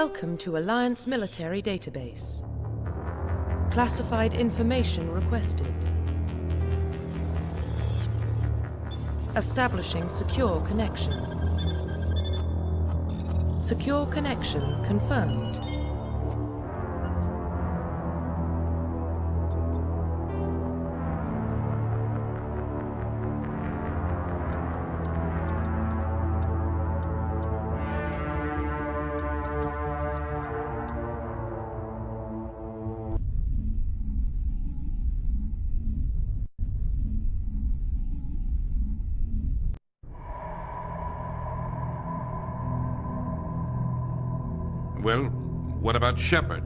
Welcome to Alliance Military Database. Classified information requested. Establishing secure connection. Secure connection confirmed. Well, what about Shepard?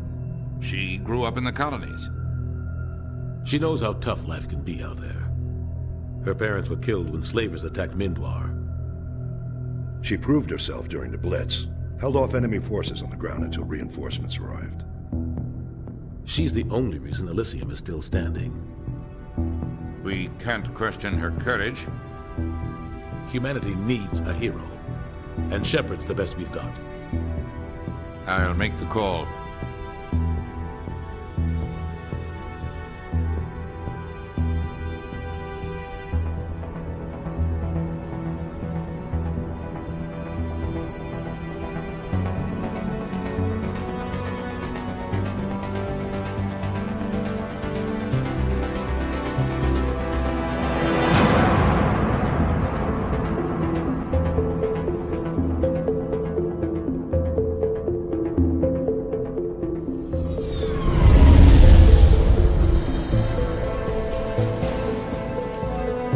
She grew up in the colonies. She knows how tough life can be out there. Her parents were killed when slavers attacked Mindwar. She proved herself during the Blitz, held off enemy forces on the ground until reinforcements arrived. She's the only reason Elysium is still standing. We can't question her courage. Humanity needs a hero, and Shepard's the best we've got. I'll make the call.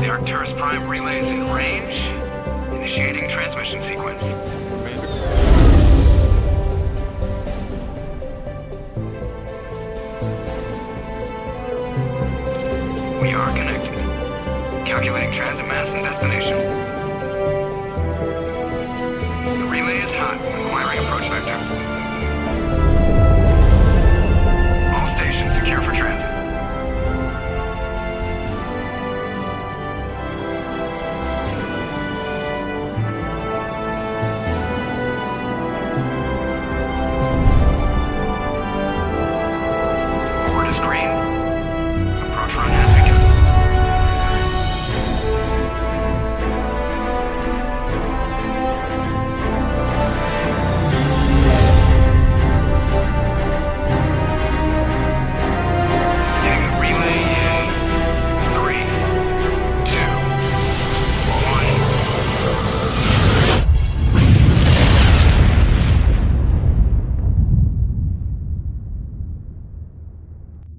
Arcturus Prime relays in range. Initiating transmission sequence. We are connected. Calculating transit mass and destination. The relay is hot. Acquiring approach vector. All stations secure for transit.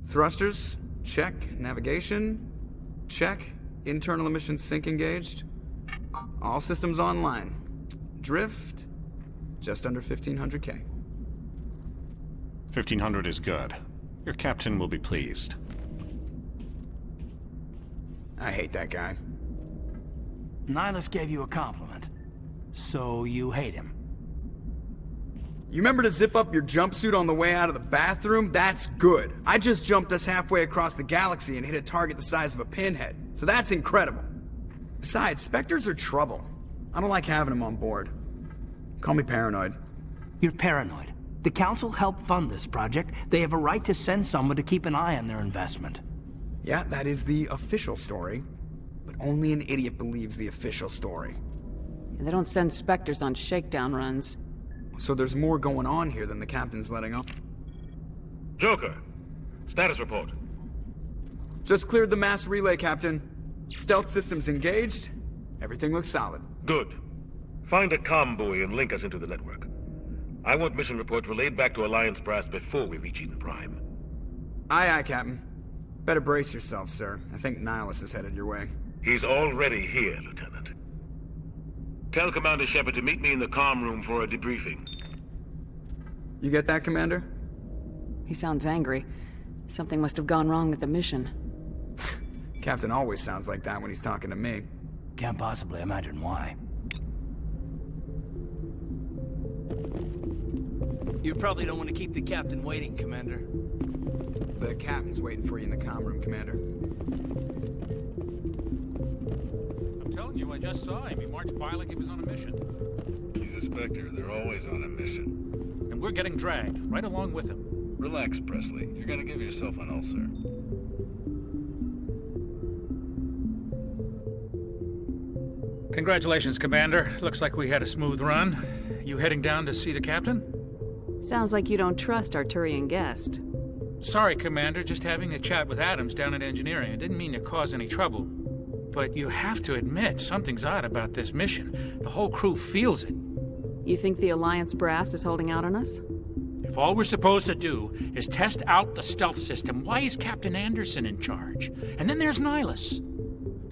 Thrusters, check. Navigation, check. Internal emission sync engaged. All systems online. Drift, just under 1500K. 1500 is good. Your captain will be pleased. I hate that guy. Nihilus gave you a compliment, so you hate him. You remember to zip up your jumpsuit on the way out of the bathroom? That's good. I just jumped us halfway across the galaxy and hit a target the size of a pinhead, so that's incredible. Besides, Spectres are trouble. I don't like having them on board. Call me paranoid. You're paranoid. The Council helped fund this project. They have a right to send someone to keep an eye on their investment. Yeah, that is the official story. But only an idiot believes the official story. They don't send Spectres on shakedown runs. So there's more going on here than the captain's letting on. Joker, status report. Just cleared the mass relay, Captain. Stealth systems engaged. Everything looks solid. Good. Find a comm buoy and link us into the network. I want mission reports relayed back to Alliance brass before we reach Eden Prime. Aye, aye, Captain. Better brace yourself, sir. I think Nihilus is headed your way. He's already here, Lieutenant. Tell Commander Shepard to meet me in the comm room for a debriefing. You get that, Commander? He sounds angry. Something must have gone wrong with the mission. Captain always sounds like that when he's talking to me. Can't possibly imagine why. You probably don't want to keep the captain waiting, Commander. The captain's waiting for you in the comm room, Commander. I'm telling you, I just saw him. He marched by like he was on a mission. He's a Spectre. They're always on a mission. And and we're getting dragged, right along with him. Relax, Presley. You're gonna give yourself an ulcer. Congratulations, Commander. Looks like we had a smooth run. You heading down to see the captain? Sounds like you don't trust our Turian guest. Sorry, Commander. Just having a chat with Adams down at engineering. I didn't mean to cause any trouble. But you have to admit, something's odd about this mission. The whole crew feels it. You think the Alliance brass is holding out on us? If all we're supposed to do is test out the stealth system, why is Captain Anderson in charge? And then there's Nihilus.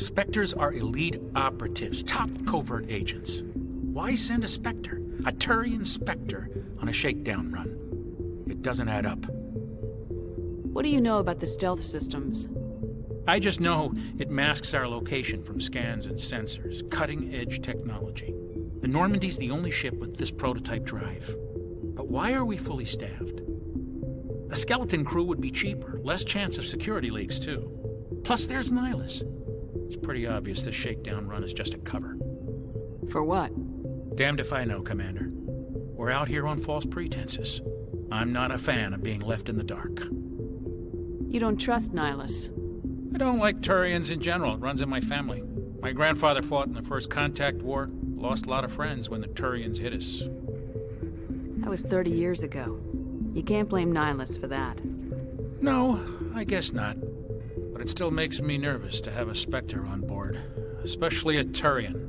Spectres are elite operatives, top covert agents. Why send a Spectre, a Turian Spectre, on a shakedown run? It doesn't add up. What do you know about the stealth systems? I just know it masks our location from scans and sensors, cutting-edge technology. The Normandy's the only ship with this prototype drive. But why are we fully staffed? A skeleton crew would be cheaper, less chance of security leaks too. Plus there's Nihilus. It's pretty obvious this shakedown run is just a cover. For what? Damned if I know, Commander. We're out here on false pretenses. I'm not a fan of being left in the dark. You don't trust Nihilus? I don't like Turians in general. It runs in my family. My grandfather fought in the First Contact War. Lost a lot of friends when the Turians hit us. That was 30 years ago. You can't blame Nihilus for that. No, I guess not. But it still makes me nervous to have a Spectre on board. Especially a Turian.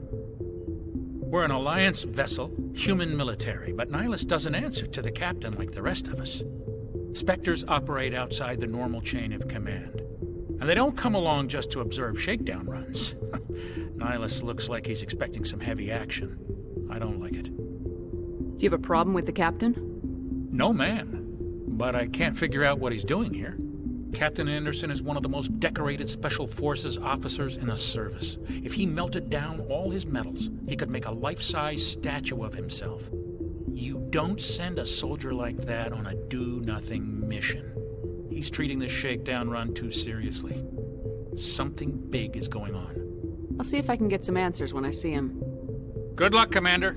We're an Alliance vessel, human military, but Nihilus doesn't answer to the captain like the rest of us. Spectres operate outside the normal chain of command. And they don't come along just to observe shakedown runs. Nihilus looks like he's expecting some heavy action. I don't like it. Do you have a problem with the captain? No, ma'am. But I can't figure out what he's doing here. Captain Anderson is one of the most decorated Special Forces officers in the service. If he melted down all his medals, he could make a life-size statue of himself. You don't send a soldier like that on a do-nothing mission. He's treating this shakedown run too seriously. Something big is going on. I'll see if I can get some answers when I see him. Good luck, Commander.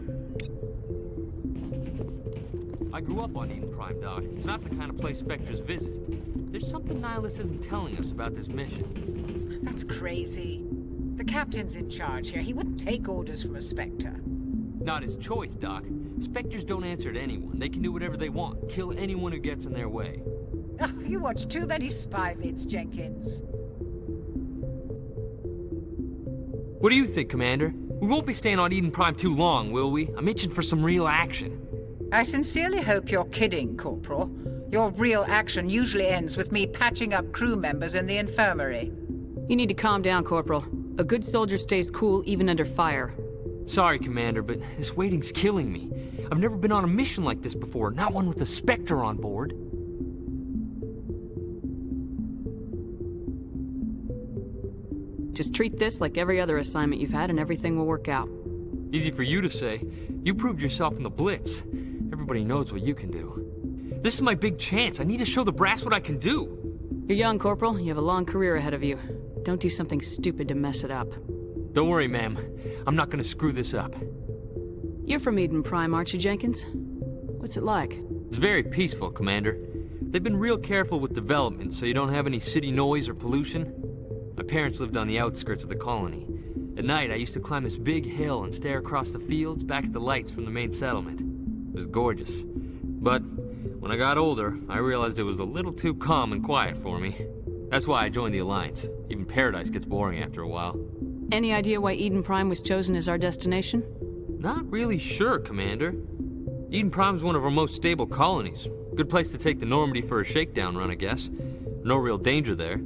I grew up on Eden Prime, Doc. It's not the kind of place Spectres visit. There's something Nihilus isn't telling us about this mission. That's crazy. The captain's in charge here. He wouldn't take orders from a Spectre. Not his choice, Doc. Spectres don't answer to anyone. They can do whatever they want. Kill anyone who gets in their way. Oh, you watch too many spy vids, Jenkins. What do you think, Commander? We won't be staying on Eden Prime too long, will we? I'm itching for some real action. I sincerely hope you're kidding, Corporal. Your real action usually ends with me patching up crew members in the infirmary. You need to calm down, Corporal. A good soldier stays cool even under fire. Sorry, Commander, but this waiting's killing me. I've never been on a mission like this before, not one with a Spectre on board. Just treat this like every other assignment you've had and everything will work out. Easy for you to say. You proved yourself in the Blitz. Everybody knows what you can do. This is my big chance. I need to show the brass what I can do. You're young, Corporal. You have a long career ahead of you. Don't do something stupid to mess it up. Don't worry, ma'am. I'm not gonna screw this up. You're from Eden Prime, aren't you, Jenkins? What's it like? It's very peaceful, Commander. They've been real careful with development, so you don't have any city noise or pollution. My parents lived on the outskirts of the colony. At night, I used to climb this big hill and stare across the fields back at the lights from the main settlement. It was gorgeous. But when I got older, I realized it was a little too calm and quiet for me. That's why I joined the Alliance. Even Paradise gets boring after a while. Any idea why Eden Prime was chosen as our destination? Not really sure, Commander. Eden Prime's one of our most stable colonies. Good place to take the Normandy for a shakedown run, I guess. No real danger there.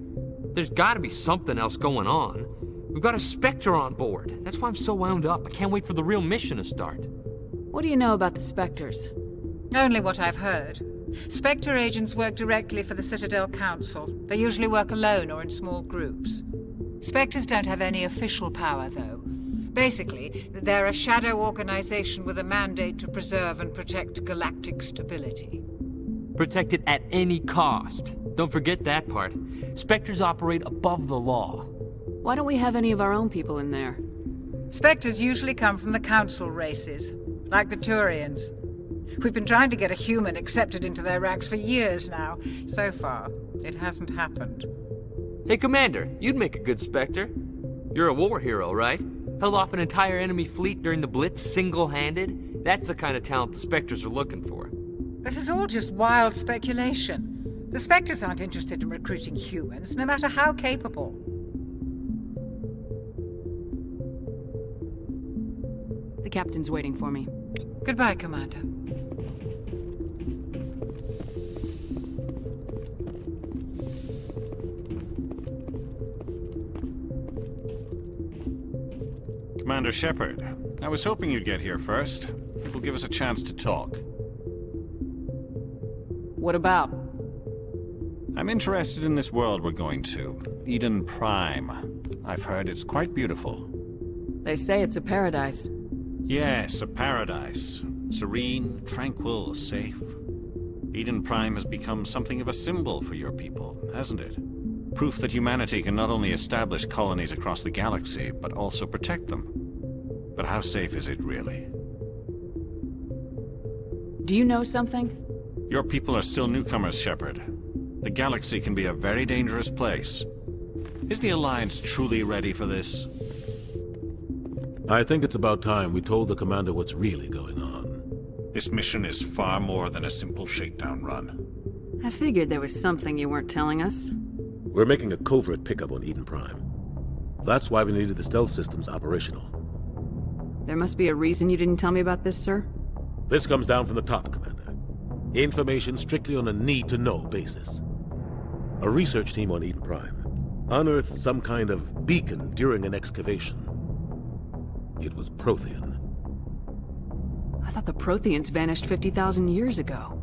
There's gotta be something else going on. We've got a Spectre on board. That's why I'm so wound up. I can't wait for the real mission to start. What do you know about the Spectres? Only what I've heard. Spectre agents work directly for the Citadel Council. They usually work alone or in small groups. Spectres don't have any official power, though. Basically, they're a shadow organization with a mandate to preserve and protect galactic stability. Protect it at any cost. Don't forget that part. Spectres operate above the law. Why don't we have any of our own people in there? Spectres usually come from the Council races, like the Turians. We've been trying to get a human accepted into their ranks for years now. So far, it hasn't happened. Hey, Commander, you'd make a good Spectre. You're a war hero, right? Held off an entire enemy fleet during the Blitz single-handed? That's the kind of talent the Spectres are looking for. This is all just wild speculation. The Spectres aren't interested in recruiting humans, no matter how capable. The captain's waiting for me. Goodbye, Commander. Commander Shepard, I was hoping you'd get here first. It will give us a chance to talk. What about? I'm interested in this world we're going to, Eden Prime. I've heard it's quite beautiful. They say it's a paradise. Yes, a paradise. Serene, tranquil, safe. Eden Prime has become something of a symbol for your people, hasn't it? Proof that humanity can not only establish colonies across the galaxy, but also protect them. But how safe is it really? Do you know something? Your people are still newcomers, Shepard. The galaxy can be a very dangerous place. Is the Alliance truly ready for this? I think it's about time we told the Commander what's really going on. This mission is far more than a simple shakedown run. I figured there was something you weren't telling us. We're making a covert pickup on Eden Prime. That's why we needed the stealth systems operational. There must be a reason you didn't tell me about this, sir? This comes down from the top, Commander. Information strictly on a need-to-know basis. A research team on Eden Prime unearthed some kind of beacon during an excavation. It was Prothean. I thought the Protheans vanished 50,000 years ago.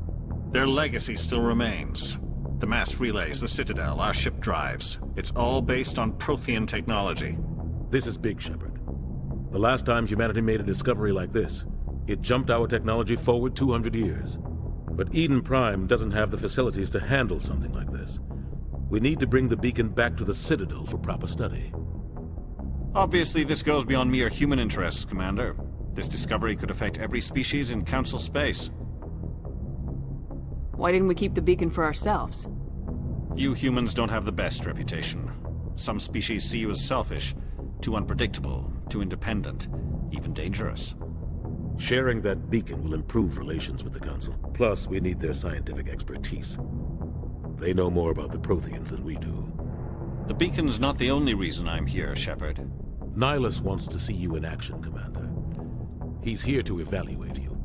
Their legacy still remains. The mass relays, the Citadel, our ship drives. It's all based on Prothean technology. This is big, Shepard. The last time humanity made a discovery like this, it jumped our technology forward 200 years. But Eden Prime doesn't have the facilities to handle something like this. We need to bring the beacon back to the Citadel for proper study. Obviously, this goes beyond mere human interests, Commander. This discovery could affect every species in Council space. Why didn't we keep the beacon for ourselves? You humans don't have the best reputation. Some species see you as selfish, too unpredictable, too independent, even dangerous. Sharing that beacon will improve relations with the Council. Plus, we need their scientific expertise. They know more about the Protheans than we do. The beacon's not the only reason I'm here, Shepard. Nihilus wants to see you in action, Commander. He's here to evaluate you.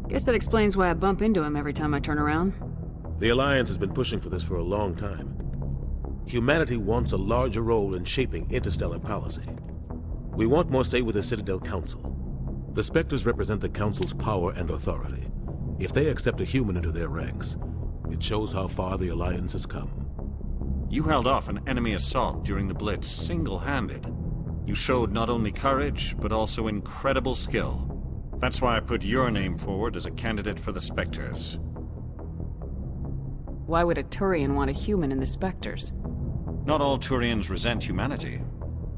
Guess that explains why I bump into him every time I turn around. The Alliance has been pushing for this for a long time. Humanity wants a larger role in shaping interstellar policy. We want more say with the Citadel Council. The Spectres represent the Council's power and authority. If they accept a human into their ranks, it shows how far the Alliance has come. You held off an enemy assault during the Blitz single-handed. You showed not only courage, but also incredible skill. That's why I put your name forward as a candidate for the Spectres. Why would a Turian want a human in the Spectres? Not all Turians resent humanity.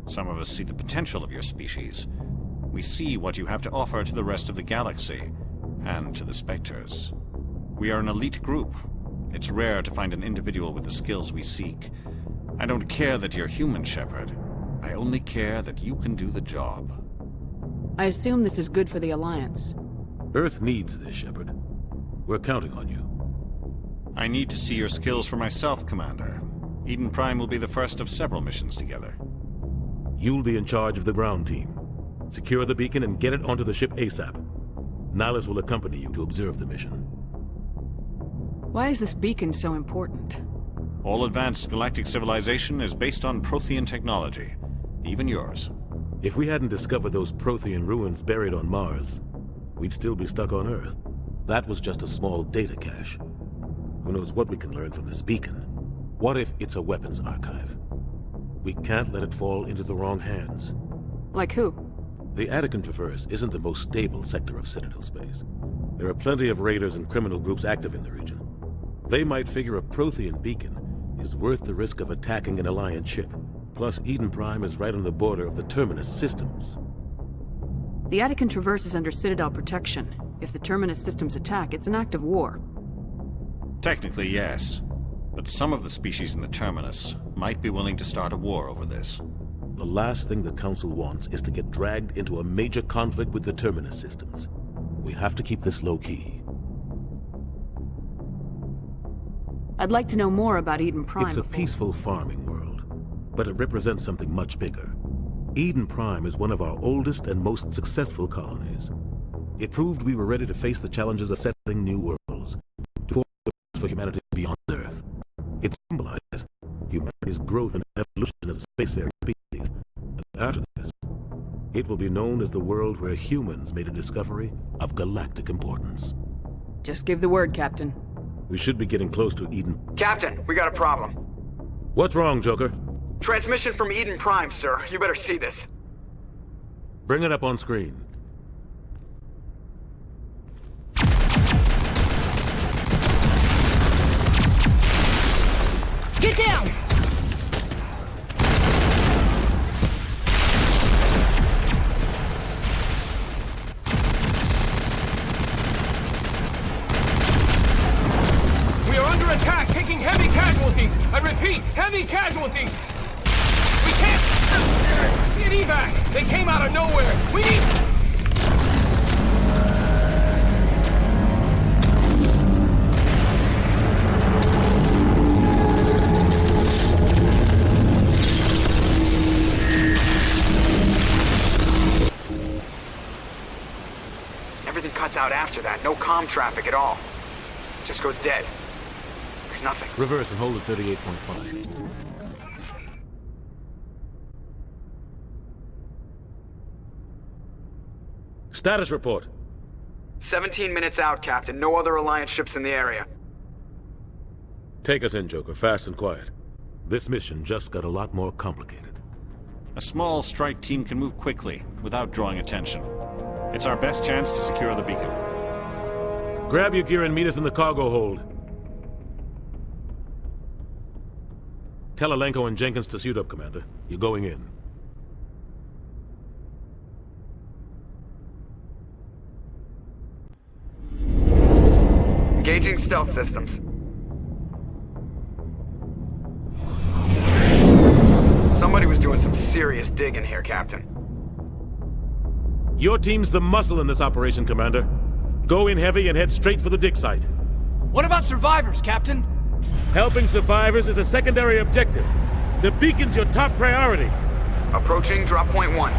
Some of us see the potential of your species. We see what you have to offer to the rest of the galaxy, and to the Spectres. We are an elite group. It's rare to find an individual with the skills we seek. I don't care that you're human, Shepard. I only care that you can do the job. I assume this is good for the Alliance. Earth needs this, Shepard. We're counting on you. I need to see your skills for myself, Commander. Eden Prime will be the first of several missions together. You'll be in charge of the ground team. Secure the beacon and get it onto the ship ASAP. Nihilus will accompany you to observe the mission. Why is this beacon so important? All advanced galactic civilization is based on Prothean technology. Even yours. If we hadn't discovered those Prothean ruins buried on Mars, we'd still be stuck on Earth. That was just a small data cache. Who knows what we can learn from this beacon? What if it's a weapons archive? We can't let it fall into the wrong hands. Like who? The Attican Traverse isn't the most stable sector of Citadel space. There are plenty of raiders and criminal groups active in the region. They might figure a Prothean beacon is worth the risk of attacking an Alliance ship. Plus, Eden Prime is right on the border of the Terminus systems. The Attican Traverse is under Citadel protection. If the Terminus systems attack, it's an act of war. Technically, yes. But some of the species in the Terminus might be willing to start a war over this. The last thing the Council wants is to get dragged into a major conflict with the Terminus systems. We have to keep this low-key. I'd like to know more about Eden Prime. It's a peaceful farming world, but it represents something much bigger. Eden Prime is one of our oldest and most successful colonies. It proved we were ready to face the challenges of settling new worlds, to forge for humanity beyond Earth. It symbolizes humanity's growth and evolution as a spacefaring species. And after this, it will be known as the world where humans made a discovery of galactic importance. Just give the word, Captain. We should be getting close to Eden. Captain, we got a problem. What's wrong, Joker? Transmission from Eden Prime, sir. You better see this. Bring it up on screen. Get down! We are under attack, taking heavy casualties. I repeat, heavy casualties. We can't get evac. They came out of nowhere. We need... Everything cuts out after that. No comm traffic at all. Just goes dead. There's nothing. Reverse and hold at 38.5. Status report. 17 minutes out, Captain. No other Alliance ships in the area. Take us in, Joker, fast and quiet. This mission just got a lot more complicated. A small strike team can move quickly, without drawing attention. It's our best chance to secure the beacon. Grab your gear and meet us in the cargo hold. Tell Alenko and Jenkins to suit up, Commander. You're going in. Engaging stealth systems. Somebody was doing some serious digging here, Captain. Your team's the muscle in this operation, Commander. Go in heavy and head straight for the dig site. What about survivors, Captain? Helping survivors is a secondary objective. The beacon's your top priority. Approaching drop point 1.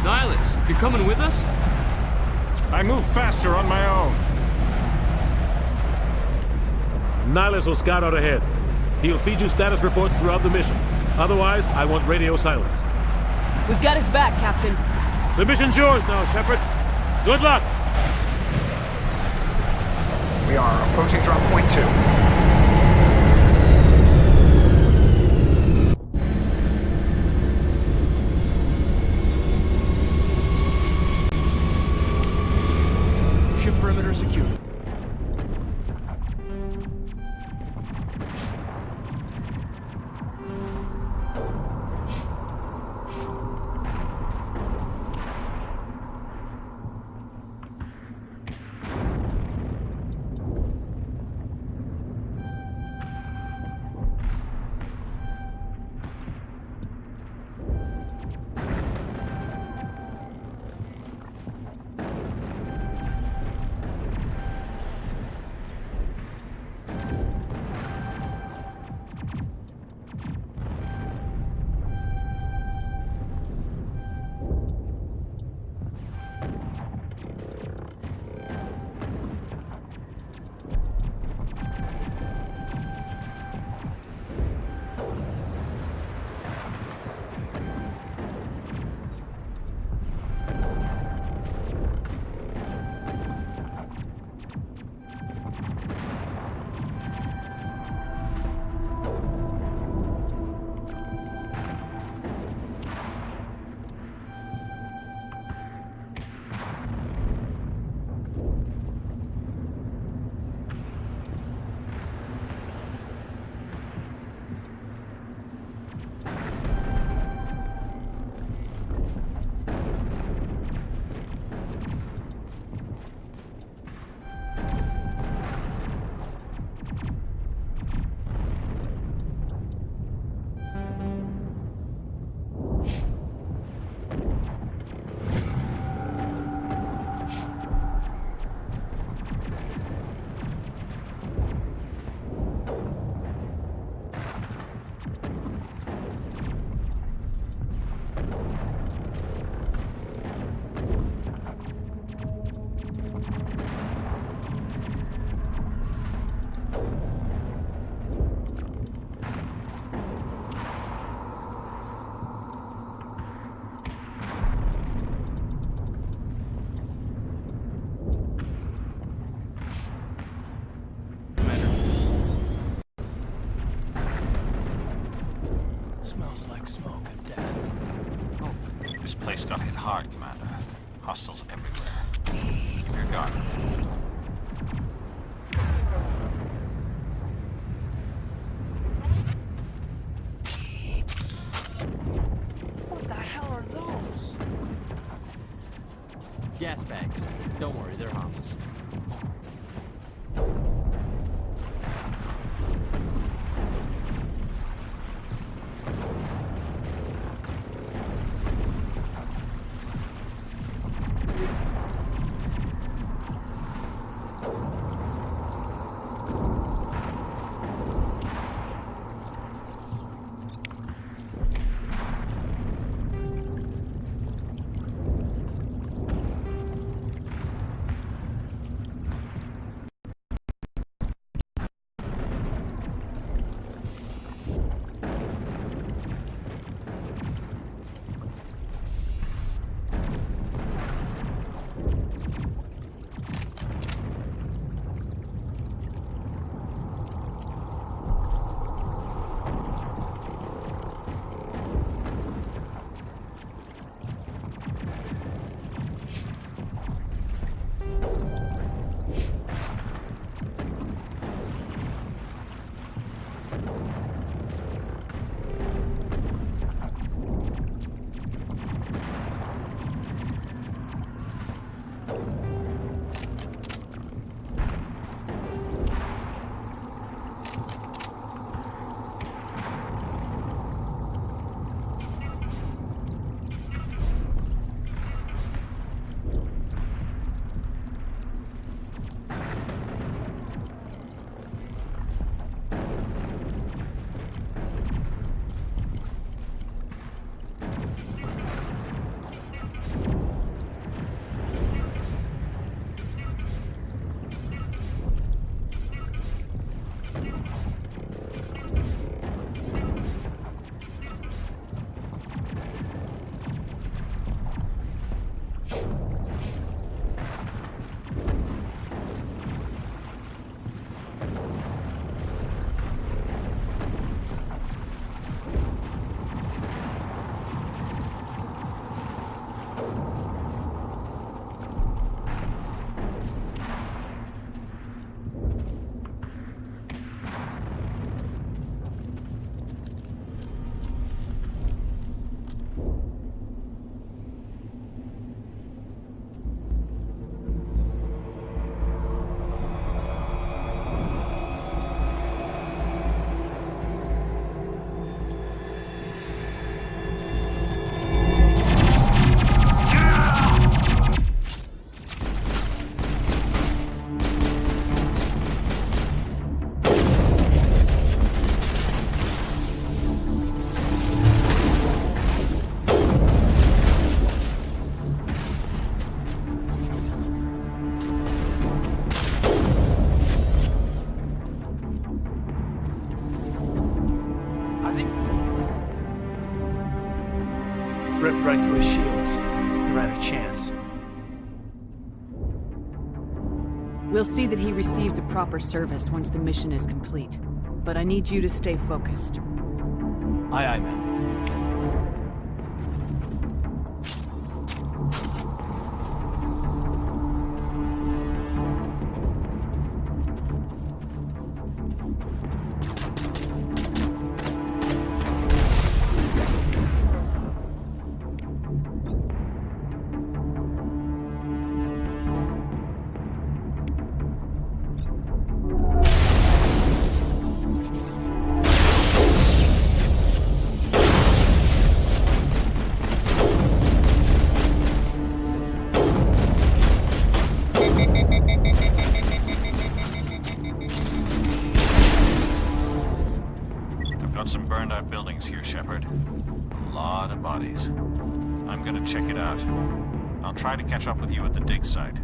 Nihilus, you coming with us? I move faster on my own. Nihilus will scout out ahead. He'll feed you status reports throughout the mission. Otherwise, I want radio silence. We've got his back, Captain. The mission's yours now, Shepard. Good luck! We are approaching drop point 2. Ship perimeter secure. Smells like smoke and death. This place got hit hard, Commander. Hostiles everywhere. Keep your guard. What the hell are those? Gas bags. Don't worry, they're harmless. Ripped right through his shields. Never had a chance. We'll see that he receives a proper service once the mission is complete. But I need you to stay focused. Aye, aye, ma'am. Got some burned out buildings here, Shepard. A lot of bodies. I'm gonna check it out. I'll try to catch up with you at the dig site.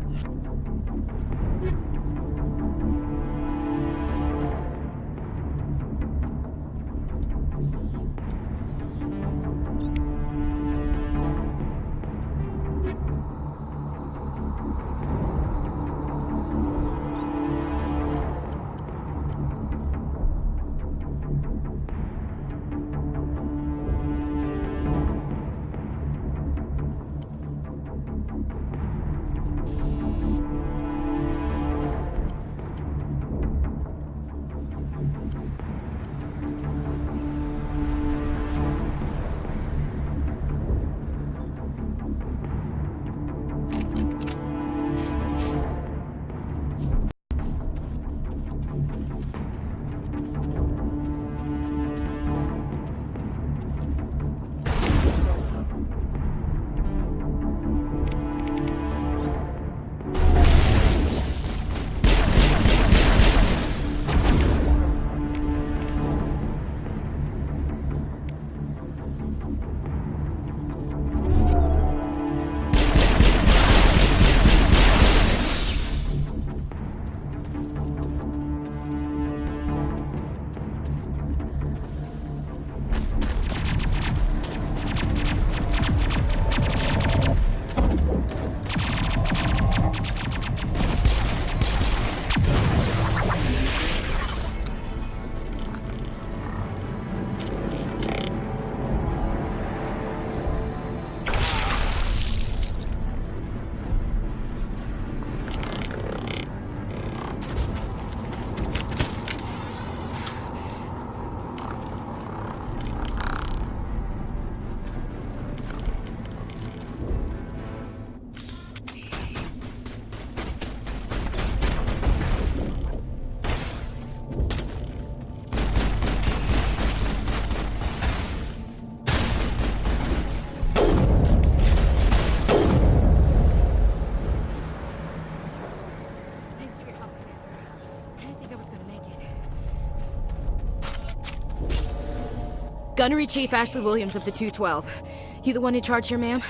Gunnery Chief Ashley Williams of the 212. You the one in charge here, ma'am?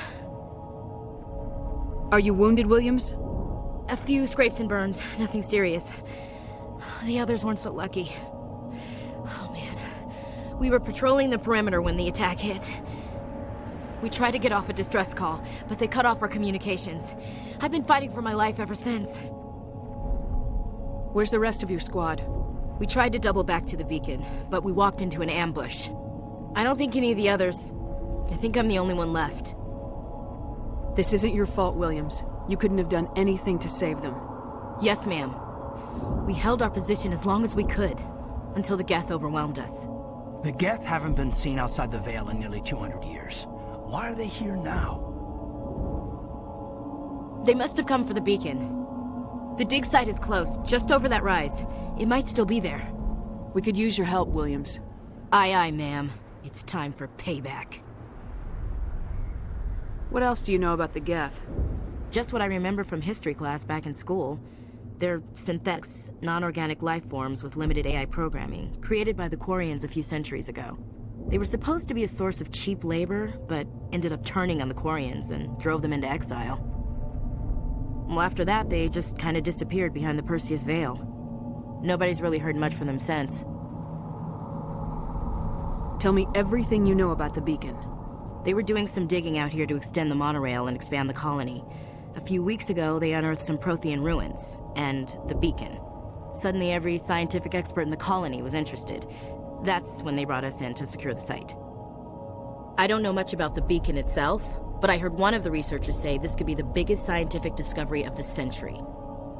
Are you wounded, Williams? A few scrapes and burns, nothing serious. The others weren't so lucky. Oh man. We were patrolling the perimeter when the attack hit. We tried to get off a distress call, but they cut off our communications. I've been fighting for my life ever since. Where's the rest of your squad? We tried to double back to the beacon, but we walked into an ambush. I don't think any of the others... I think I'm the only one left. This isn't your fault, Williams. You couldn't have done anything to save them. Yes, ma'am. We held our position as long as we could, until the Geth overwhelmed us. The Geth haven't been seen outside the Veil in nearly 200 years. Why are they here now? They must have come for the beacon. The dig site is close, just over that rise. It might still be there. We could use your help, Williams. Aye, aye, ma'am. It's time for payback. What else do you know about the Geth? Just what I remember from history class back in school. They're synthetics, non-organic life forms with limited AI programming, created by the Quarians a few centuries ago. They were supposed to be a source of cheap labor, but ended up turning on the Quarians and drove them into exile. Well, after that, they just kind of disappeared behind the Perseus Veil. Nobody's really heard much from them since. Tell me everything you know about the beacon. They were doing some digging out here to extend the monorail and expand the colony. A few weeks ago, they unearthed some Prothean ruins, and the beacon. Suddenly, every scientific expert in the colony was interested. That's when they brought us in to secure the site. I don't know much about the beacon itself, but I heard one of the researchers say this could be the biggest scientific discovery of the century.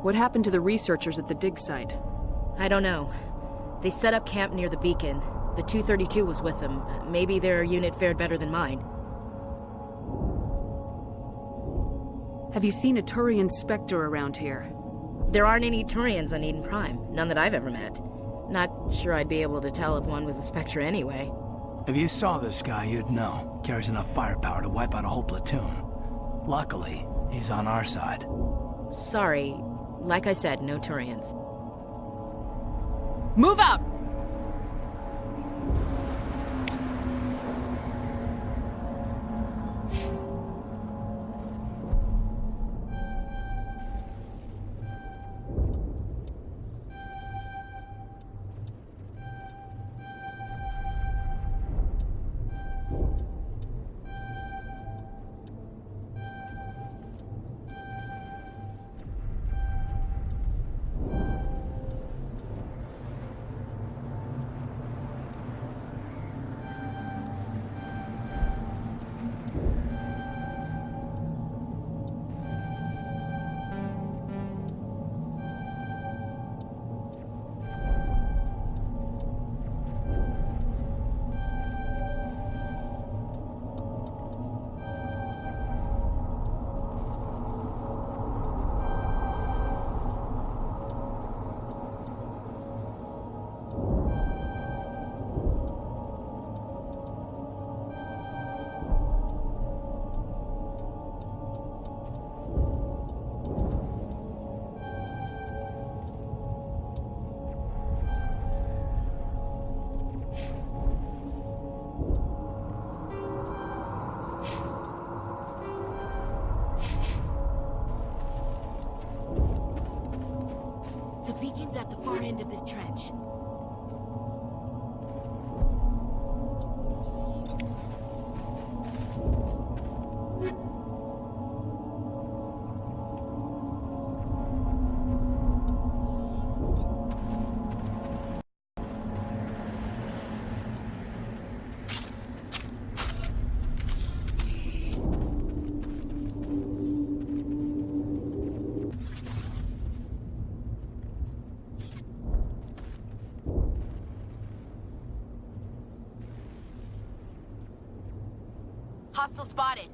What happened to the researchers at the dig site? I don't know. They set up camp near the beacon. The 232 was with them. Maybe their unit fared better than mine. Have you seen a Turian Spectre around here? There aren't any Turians on Eden Prime. None that I've ever met. Not sure I'd be able to tell if one was a Spectre anyway. If you saw this guy, you'd know. Carries enough firepower to wipe out a whole platoon. Luckily, he's on our side. Sorry. Like I said, no Turians. Move out! The beacon's at the far end of this trench. Hostile spotted.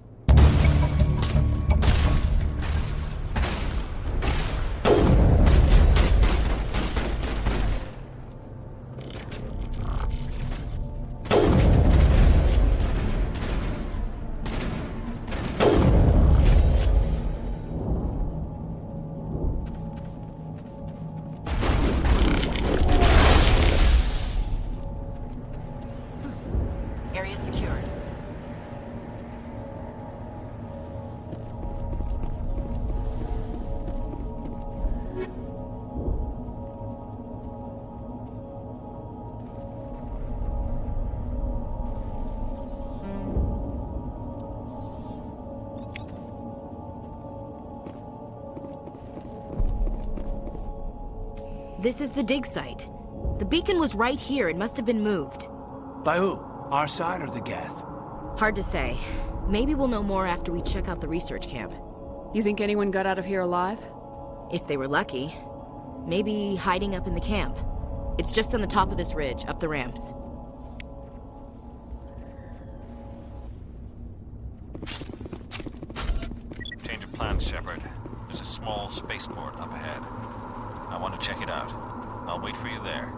This is the dig site. The beacon was right here. It must have been moved. By who? Our side or the Geth? Hard to say. Maybe we'll know more after we check out the research camp. You think anyone got out of here alive? If they were lucky. Maybe hiding up in the camp. It's just on the top of this ridge, up the ramps. Change of plans, Shepard. There's a small spaceport up ahead. I want to check it out. I'll wait for you there.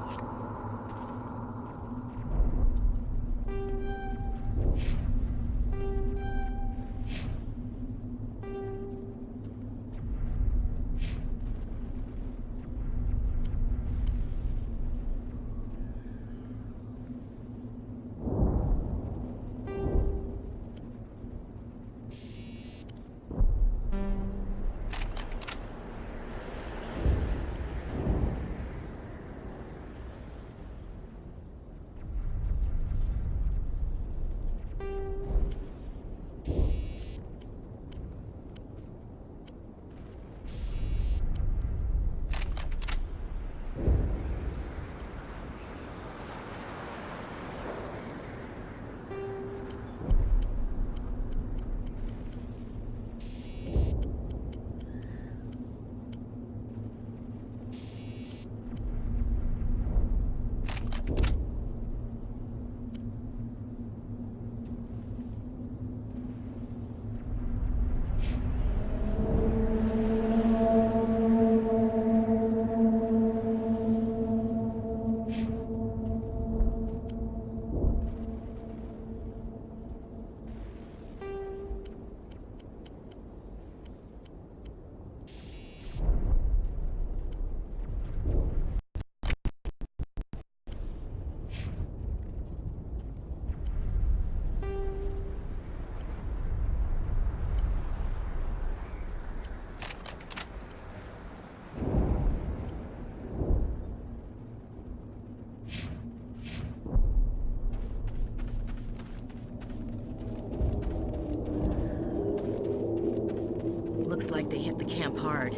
Looks like they hit the camp hard.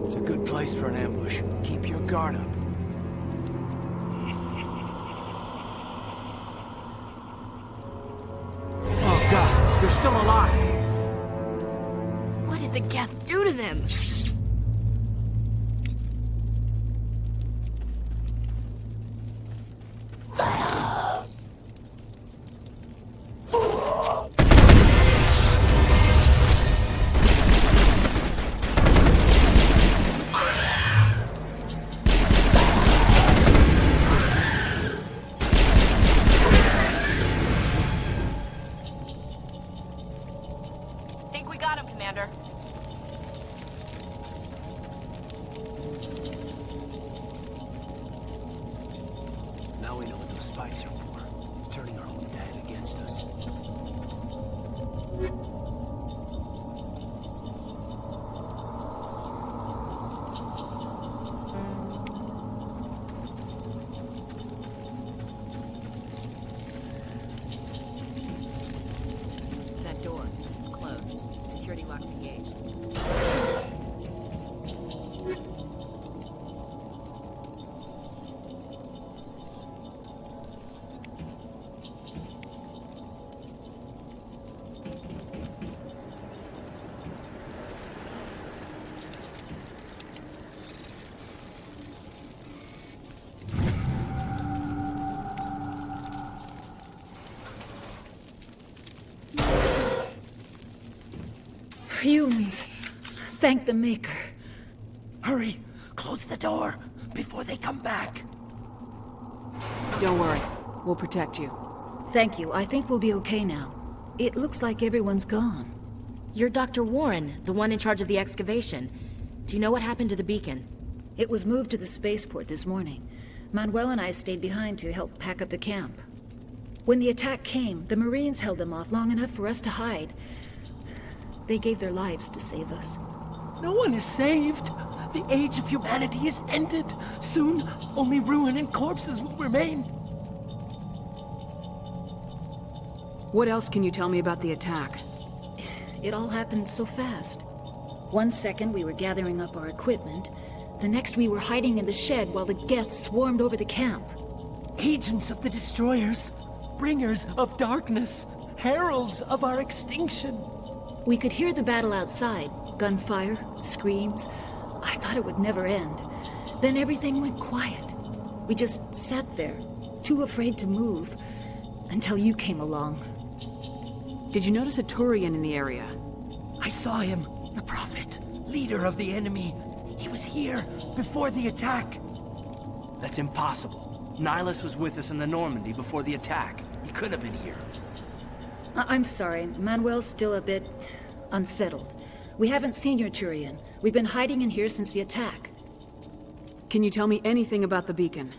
It's a good place for an ambush. Keep your guard up. Oh god, they're still alive! What did the Geth do to them? Now we know what those spikes are for. Turning our own dead against us. That door is closed. Security lock's engaged. Humans. Thank the Maker. Hurry! Close the door before they come back. Don't worry. We'll protect you. Thank you. I think we'll be okay now. It looks like everyone's gone. You're Dr. Warren, the one in charge of the excavation. Do you know what happened to the beacon? It was moved to the spaceport this morning. Manuel and I stayed behind to help pack up the camp. When the attack came, the Marines held them off long enough for us to hide. They gave their lives to save us. No one is saved. The age of humanity is ended. Soon, only ruin and corpses will remain. What else can you tell me about the attack? It all happened so fast. 1 second we were gathering up our equipment. The next we were hiding in the shed while the Geth swarmed over the camp. Agents of the Destroyers, bringers of darkness, heralds of our extinction. We could hear the battle outside. Gunfire, screams. I thought it would never end. Then everything went quiet. We just sat there, too afraid to move, until you came along. Did you notice a Turian in the area? I saw him, the Prophet, leader of the enemy. He was here before the attack. That's impossible. Nihilus was with us in the Normandy before the attack. He could have been here. I'm sorry. Manuel's still a bit unsettled. We haven't seen your Turian. We've been hiding in here since the attack. Can you tell me anything about the beacon?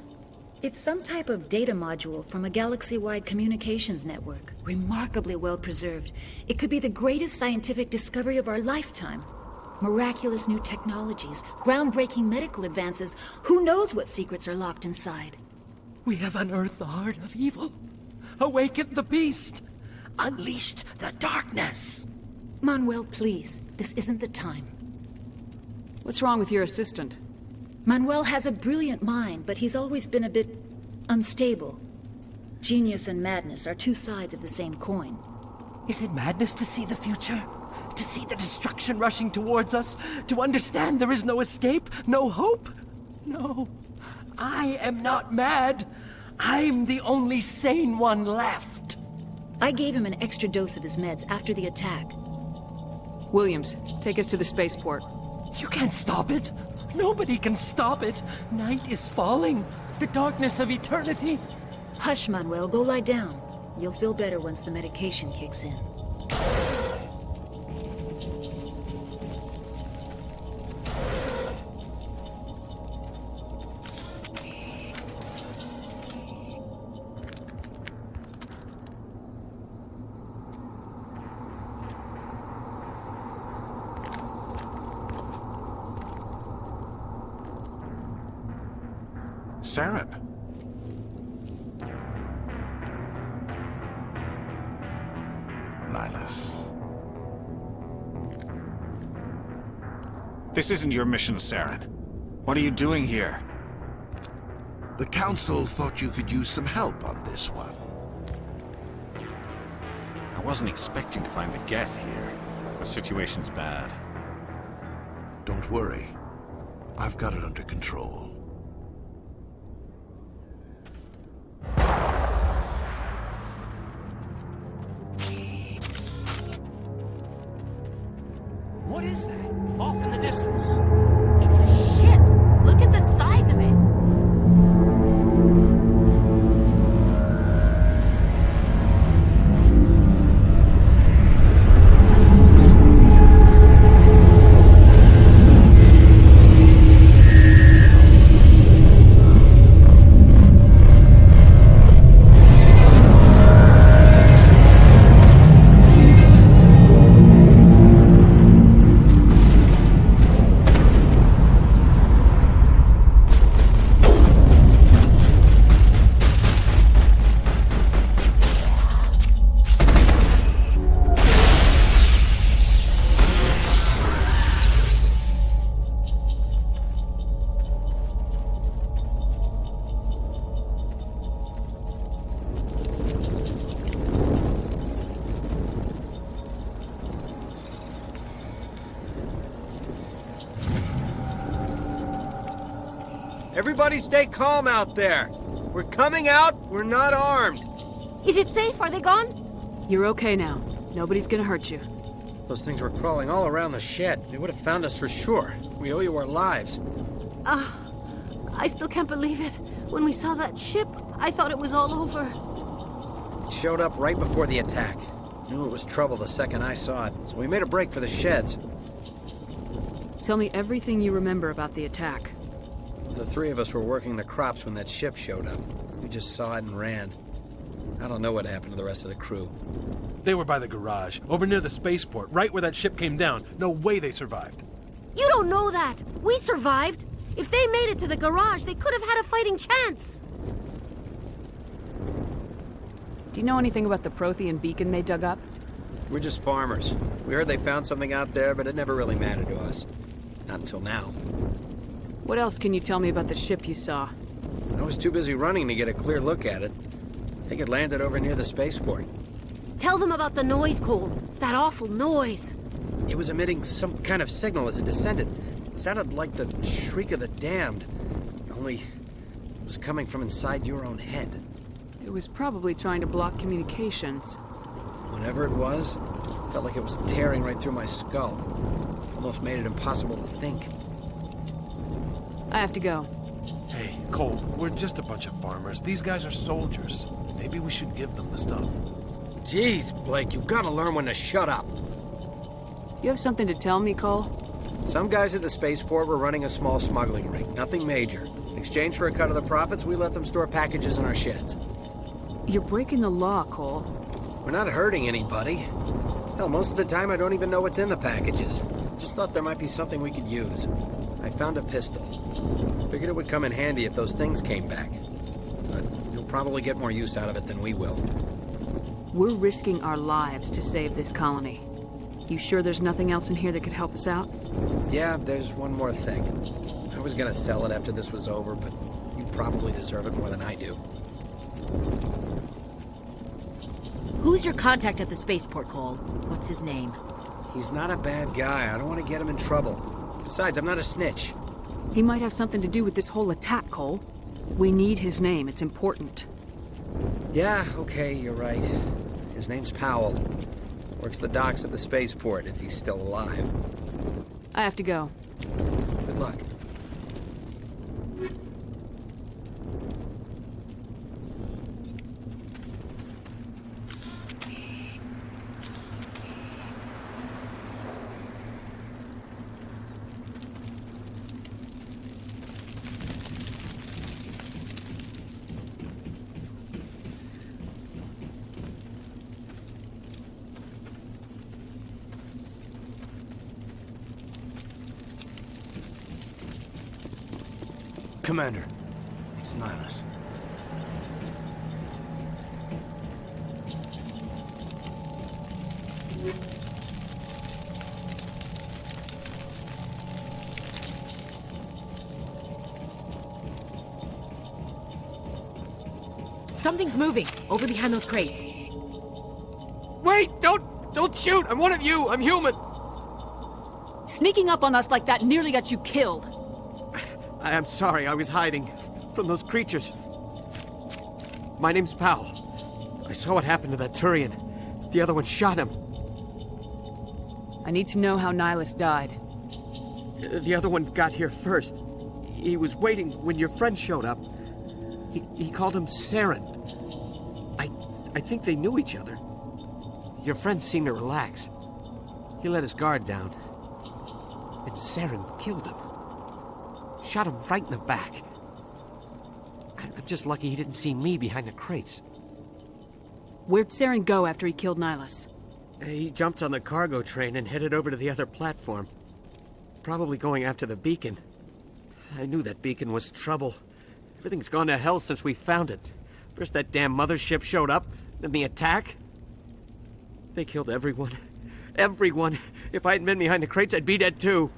It's some type of data module from a galaxy-wide communications network. Remarkably well preserved. It could be the greatest scientific discovery of our lifetime. Miraculous new technologies, groundbreaking medical advances. Who knows what secrets are locked inside? We have unearthed the heart of evil, awakened the beast, unleashed the darkness. Manuel, please. This isn't the time. What's wrong with your assistant? Manuel has a brilliant mind, but he's always been a bit unstable. Genius and madness are two sides of the same coin. Is it madness to see the future? To see the destruction rushing towards us? To understand there is no escape? No hope? No. I am not mad. I'm the only sane one left. I gave him an extra dose of his meds after the attack. Williams, take us to the spaceport. You can't stop it. Nobody can stop it. Night is falling. The darkness of eternity. Hush, Manuel. Go lie down. You'll feel better once the medication kicks in. Saren. Nihilus. This isn't your mission, Saren. What are you doing here? The Council thought you could use some help on this one. I wasn't expecting to find the Geth here. The situation's bad. Don't worry. I've got it under control. What is that? Off in the distance. It's a ship. Look at the size of it. Everybody stay calm out there. We're coming out, we're not armed. Is it safe? Are they gone? You're okay now. Nobody's gonna hurt you. Those things were crawling all around the shed. They would have found us for sure. We owe you our lives. I still can't believe it. When we saw that ship, I thought it was all over. It showed up right before the attack. Knew it was trouble the second I saw it, so we made a break for the sheds. Tell me everything you remember about the attack. The three of us were working the crops when that ship showed up. We just saw it and ran. I don't know what happened to the rest of the crew. They were by the garage, over near the spaceport, right where that ship came down. No way they survived. You don't know that. We survived. If they made it to the garage, they could have had a fighting chance. Do you know anything about the Prothean beacon they dug up? We're just farmers. We heard they found something out there, but it never really mattered to us. Not until now. What else can you tell me about the ship you saw? I was too busy running to get a clear look at it. I think it landed over near the spaceport. Tell them about the noise, Cole. That awful noise. It was emitting some kind of signal as it descended. It sounded like the shriek of the damned. Only it was coming from inside your own head. It was probably trying to block communications. Whatever it was, felt like it was tearing right through my skull. Almost made it impossible to think. I have to go. Hey, Cole, we're just a bunch of farmers. These guys are soldiers. Maybe we should give them the stuff. Jeez, Blake, you gotta learn when to shut up. You have something to tell me, Cole? Some guys at the spaceport were running a small smuggling ring, nothing major. In exchange for a cut of the profits, we let them store packages in our sheds. You're breaking the law, Cole. We're not hurting anybody. Hell, most of the time I don't even know what's in the packages. Just thought there might be something we could use. I found a pistol. Figured it would come in handy if those things came back. But you'll probably get more use out of it than we will. We're risking our lives to save this colony. You sure there's nothing else in here that could help us out? Yeah, there's one more thing. I was gonna sell it after this was over, but you probably deserve it more than I do. Who's your contact at the spaceport, Cole? What's his name? He's not a bad guy. I don't want to get him in trouble. Besides, I'm not a snitch. He might have something to do with this whole attack, Cole. We need his name. It's important. Yeah, okay, you're right. His name's Powell. Works the docks at the spaceport, if he's still alive. I have to go. Good luck. Commander, it's Nihilus. Something's moving, over behind those crates. Wait! Don't shoot! I'm one of you! I'm human! Sneaking up on us like that nearly got you killed. I am sorry, I was hiding from those creatures. My name's Powell. I saw what happened to that Turian. The other one shot him. I need to know how Nihilus died. The other one got here first. He was waiting when your friend showed up. He called him Saren. I think they knew each other. Your friend seemed to relax. He let his guard down. And Saren killed him. Shot him right in the back. I'm just lucky he didn't see me behind the crates. Where'd Saren go after he killed Nihilus? He jumped on the cargo train and headed over to the other platform. Probably going after the beacon. I knew that beacon was trouble. Everything's gone to hell since we found it. First that damn mothership showed up, then the attack. They killed everyone. Everyone. If I hadn't been behind the crates, I'd be dead too.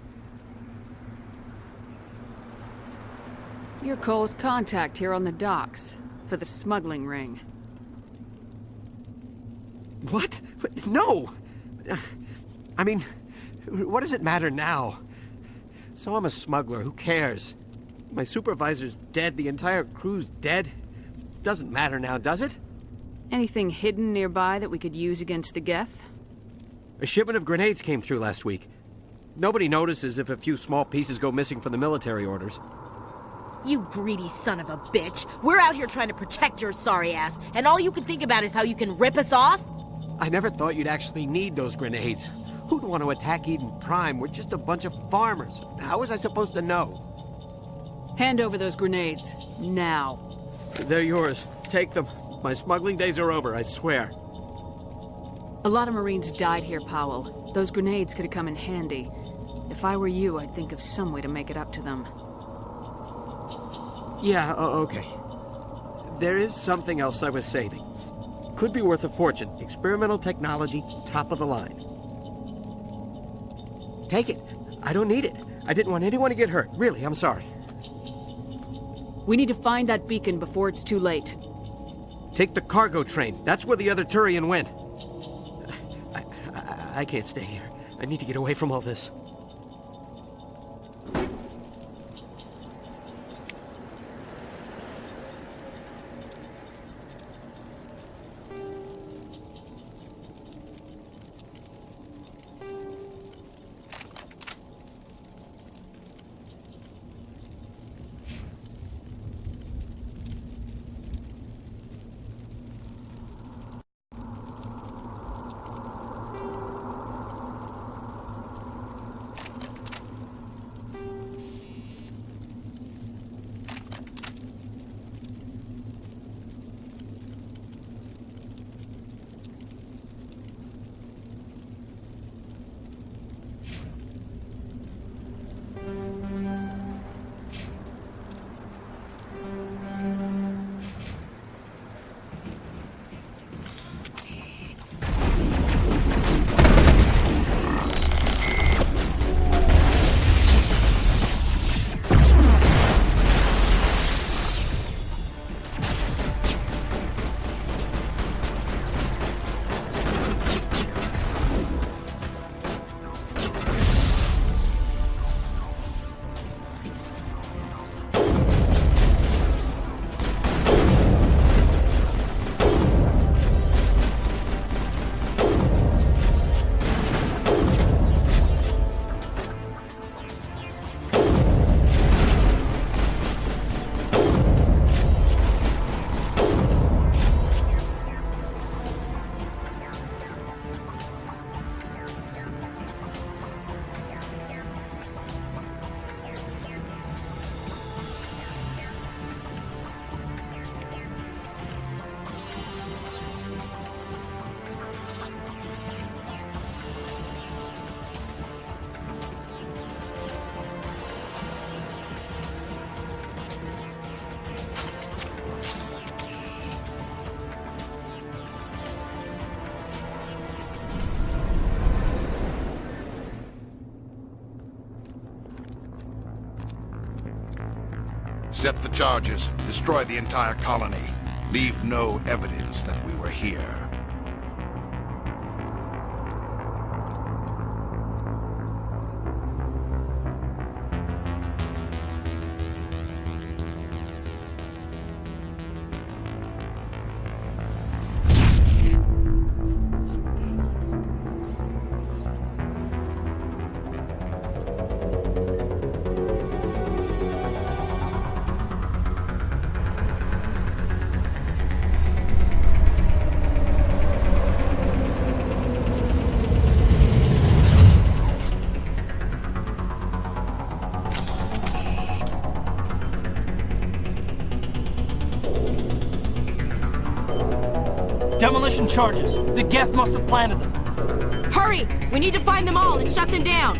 You're Cole's contact here on the docks for the smuggling ring. What? No! I mean, what does it matter now? So I'm a smuggler, who cares? My supervisor's dead, the entire crew's dead. Doesn't matter now, does it? Anything hidden nearby that we could use against the Geth? A shipment of grenades came through last week. Nobody notices if a few small pieces go missing from the military orders. You greedy son of a bitch. We're out here trying to protect your sorry ass, and all you can think about is how you can rip us off? I never thought you'd actually need those grenades. Who'd want to attack Eden Prime? We're just a bunch of farmers. How was I supposed to know? Hand over those grenades. Now. They're yours. Take them. My smuggling days are over, I swear. A lot of Marines died here, Powell. Those grenades could have come in handy. If I were you, I'd think of some way to make it up to them. Yeah, okay. There is something else I was saving. Could be worth a fortune. Experimental technology, top of the line. Take it. I don't need it. I didn't want anyone to get hurt. Really, I'm sorry. We need to find that beacon before it's too late. Take the cargo train. That's where the other Turian went. I can't stay here. I need to get away from all this. Set the charges. Destroy the entire colony. Leave no evidence that we were here. Demolition charges. The Geth must have planted them. Hurry! We need to find them all and shut them down!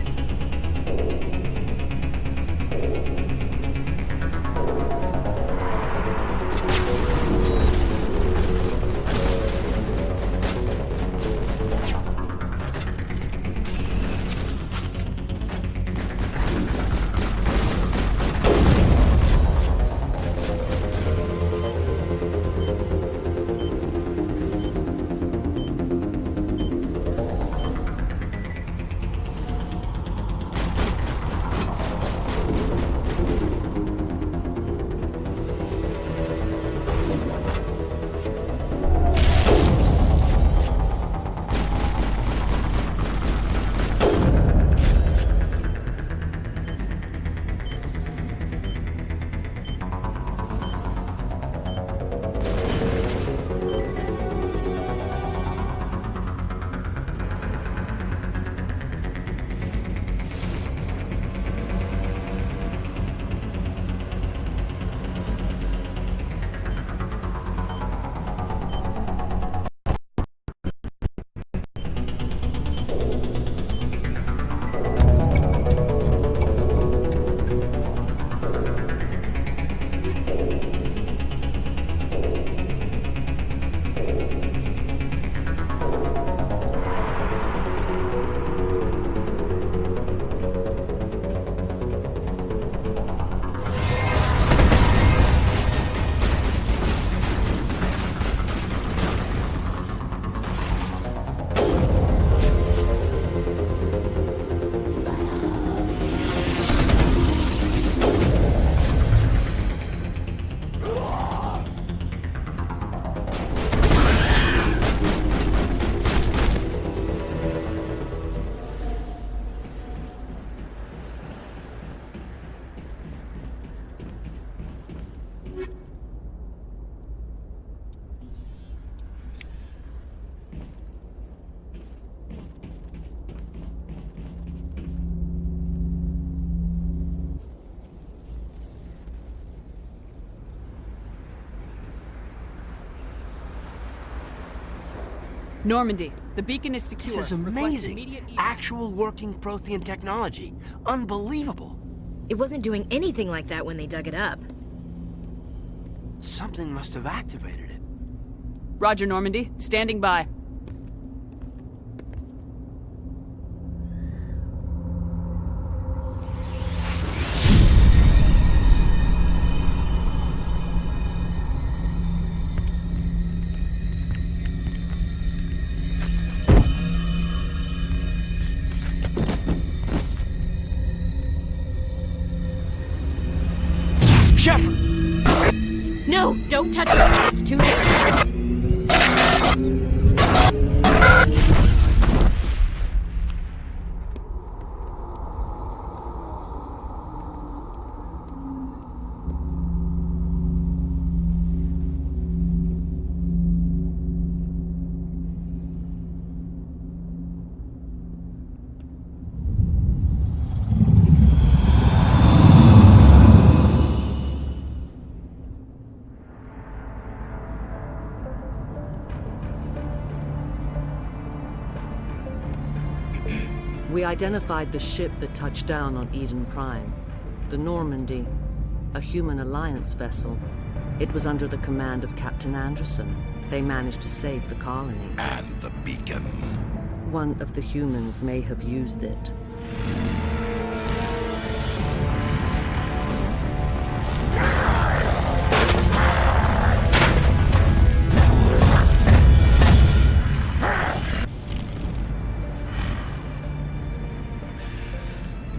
Normandy, the beacon is secure. This is amazing. Actual working Prothean technology. Unbelievable. It wasn't doing anything like that when they dug it up. Something must have activated it. Roger, Normandy. Standing by. Shepard! No, don't touch it. It's too risky. We identified the ship that touched down on Eden Prime. The Normandy, a human alliance vessel. It was under the command of Captain Anderson. They managed to save the colony. And the beacon. One of the humans may have used it.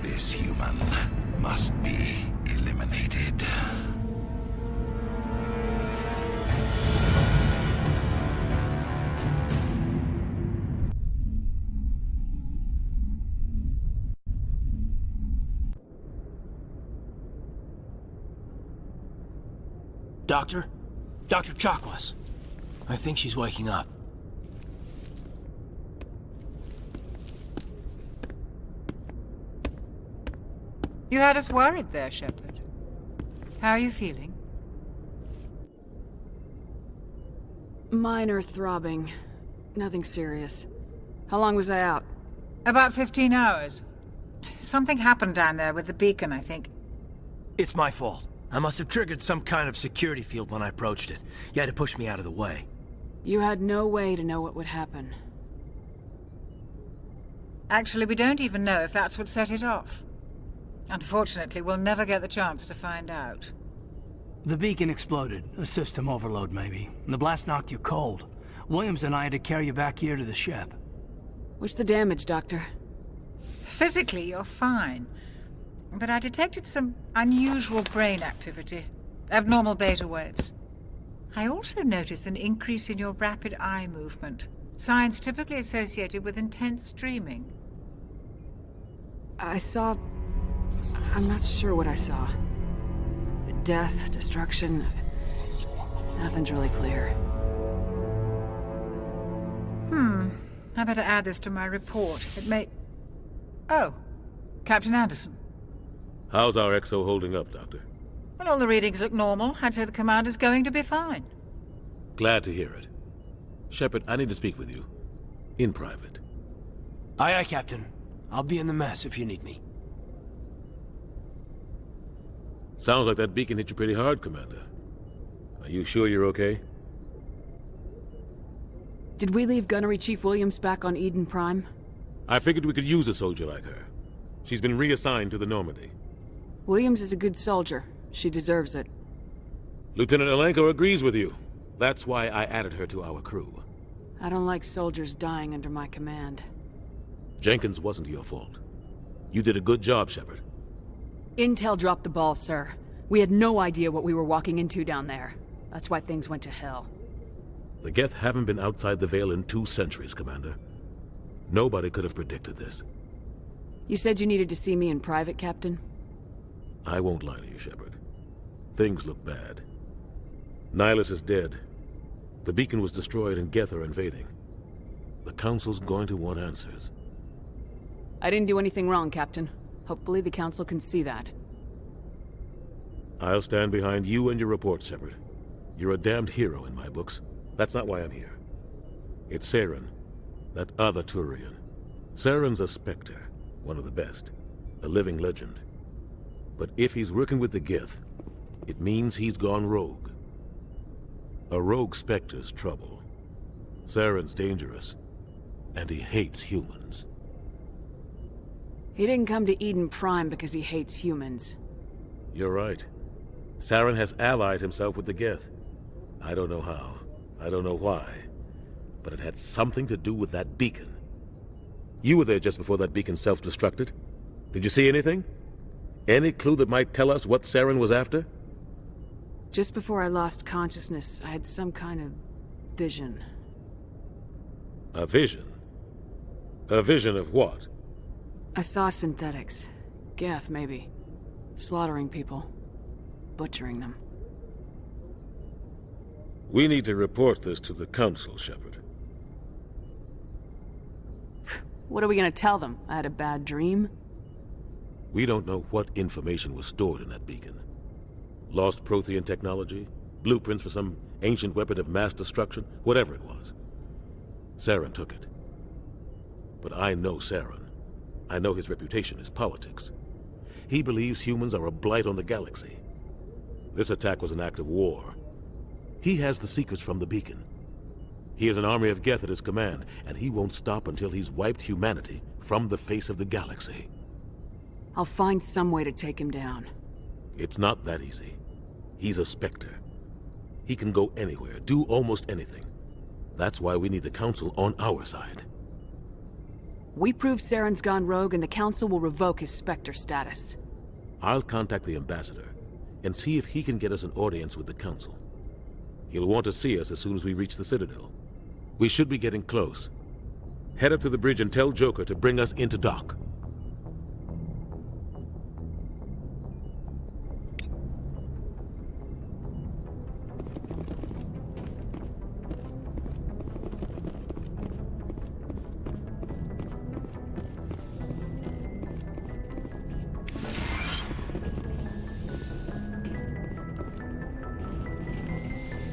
This human must be eliminated. Doctor? Dr. Chakwas. I think she's waking up. You had us worried there, Shepard. How are you feeling? Minor throbbing. Nothing serious. How long was I out? About 15 hours. Something happened down there with the beacon, I think. It's my fault. I must have triggered some kind of security field when I approached it. You had to push me out of the way. You had no way to know what would happen. Actually, we don't even know if that's what set it off. Unfortunately, we'll never get the chance to find out. The beacon exploded. A system overload, maybe. The blast knocked you cold. Williams and I had to carry you back here to the ship. What's the damage, Doctor? Physically, you're fine. But I detected some unusual brain activity. Abnormal beta waves. I also noticed an increase in your rapid eye movement. Signs typically associated with intense dreaming. I saw... I'm not sure what I saw. Death, destruction... Nothing's really clear. I better add this to my report. It may... Oh, Captain Anderson. How's our XO holding up, Doctor? Well, all the readings look normal. I'd say the commander's going to be fine. Glad to hear it. Shepard, I need to speak with you. In private. Aye, aye, Captain. I'll be in the mess if you need me. Sounds like that beacon hit you pretty hard, Commander. Are you sure you're okay? Did we leave Gunnery Chief Williams back on Eden Prime? I figured we could use a soldier like her. She's been reassigned to the Normandy. Williams is a good soldier. She deserves it. Lieutenant Alenko agrees with you. That's why I added her to our crew. I don't like soldiers dying under my command. Jenkins wasn't your fault. You did a good job, Shepard. Intel dropped the ball, sir. We had no idea what we were walking into down there. That's why things went to hell. The Geth haven't been outside the Veil in 2 centuries, Commander. Nobody could have predicted this. You said you needed to see me in private, Captain? I won't lie to you, Shepard. Things look bad. Nihilus is dead. The beacon was destroyed and Geth are invading. The Council's going to want answers. I didn't do anything wrong, Captain. Hopefully the Council can see that. I'll stand behind you and your report, Shepard. You're a damned hero in my books. That's not why I'm here. It's Saren, that other Turian. Saren's a Spectre, one of the best, a living legend. But if he's working with the Gith, it means he's gone rogue. A rogue Spectre's trouble. Saren's dangerous, and he hates humans. He didn't come to Eden Prime because he hates humans. You're right. Saren has allied himself with the Gith. I don't know how. I don't know why. But it had something to do with that beacon. You were there just before that beacon self-destructed. Did you see anything? Any clue that might tell us what Saren was after? Just before I lost consciousness, I had some kind of vision. A vision? A vision of what? I saw synthetics. Geth, maybe. Slaughtering people. Butchering them. We need to report this to the Council, Shepard. What are we gonna tell them? I had a bad dream? We don't know what information was stored in that beacon. Lost Prothean technology? Blueprints for some ancient weapon of mass destruction? Whatever it was. Saren took it. But I know Saren. I know his reputation is politics. He believes humans are a blight on the galaxy. This attack was an act of war. He has the secrets from the beacon. He has an army of Geth at his command, and he won't stop until he's wiped humanity from the face of the galaxy. I'll find some way to take him down. It's not that easy. He's a Spectre. He can go anywhere, do almost anything. That's why we need the Council on our side. We prove Saren's gone rogue and the Council will revoke his Spectre status. I'll contact the Ambassador and see if he can get us an audience with the Council. He'll want to see us as soon as we reach the Citadel. We should be getting close. Head up to the bridge and tell Joker to bring us into dock.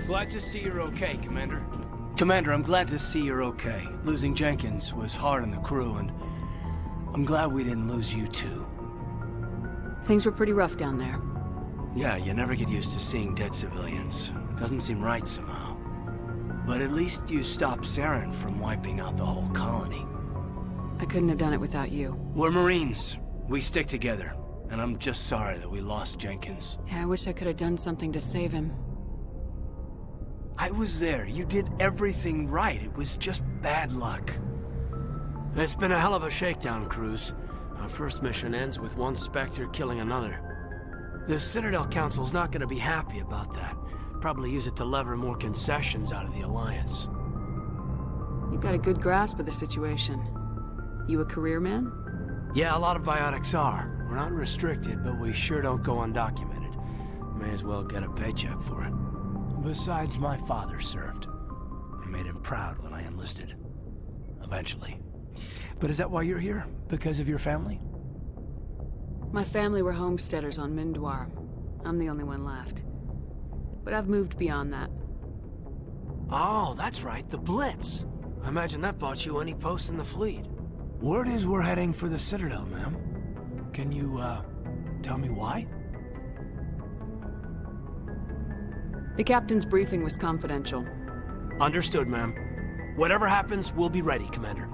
Glad to see you're okay, Commander. Commander, I'm glad to see you're okay. Losing Jenkins was hard on the crew, and I'm glad we didn't lose you too. Things were pretty rough down there. Yeah, you never get used to seeing dead civilians. It doesn't seem right somehow. But at least you stopped Saren from wiping out the whole colony. I couldn't have done it without you. We're Marines. We stick together. And I'm just sorry that we lost Jenkins. Yeah, I wish I could have done something to save him. I was there. You did everything right. It was just bad luck. It's been a hell of a shakedown, Cruz. Our first mission ends with one Spectre killing another. The Citadel Council's not going to be happy about that. Probably use it to lever more concessions out of the Alliance. You've got a good grasp of the situation. You a career man? Yeah, a lot of biotics are. We're not restricted, but we sure don't go undocumented. May as well get a paycheck for it. Besides, my father served. I made him proud when I enlisted. Eventually. But is that why you're here? Because of your family? My family were homesteaders on Mindwar. I'm the only one left. But I've moved beyond that. Oh, that's right, the Blitz. I imagine that bought you any post in the fleet. Word is we're heading for the Citadel, ma'am. Can you, tell me why? The captain's briefing was confidential. Understood, ma'am. Whatever happens, we'll be ready, Commander.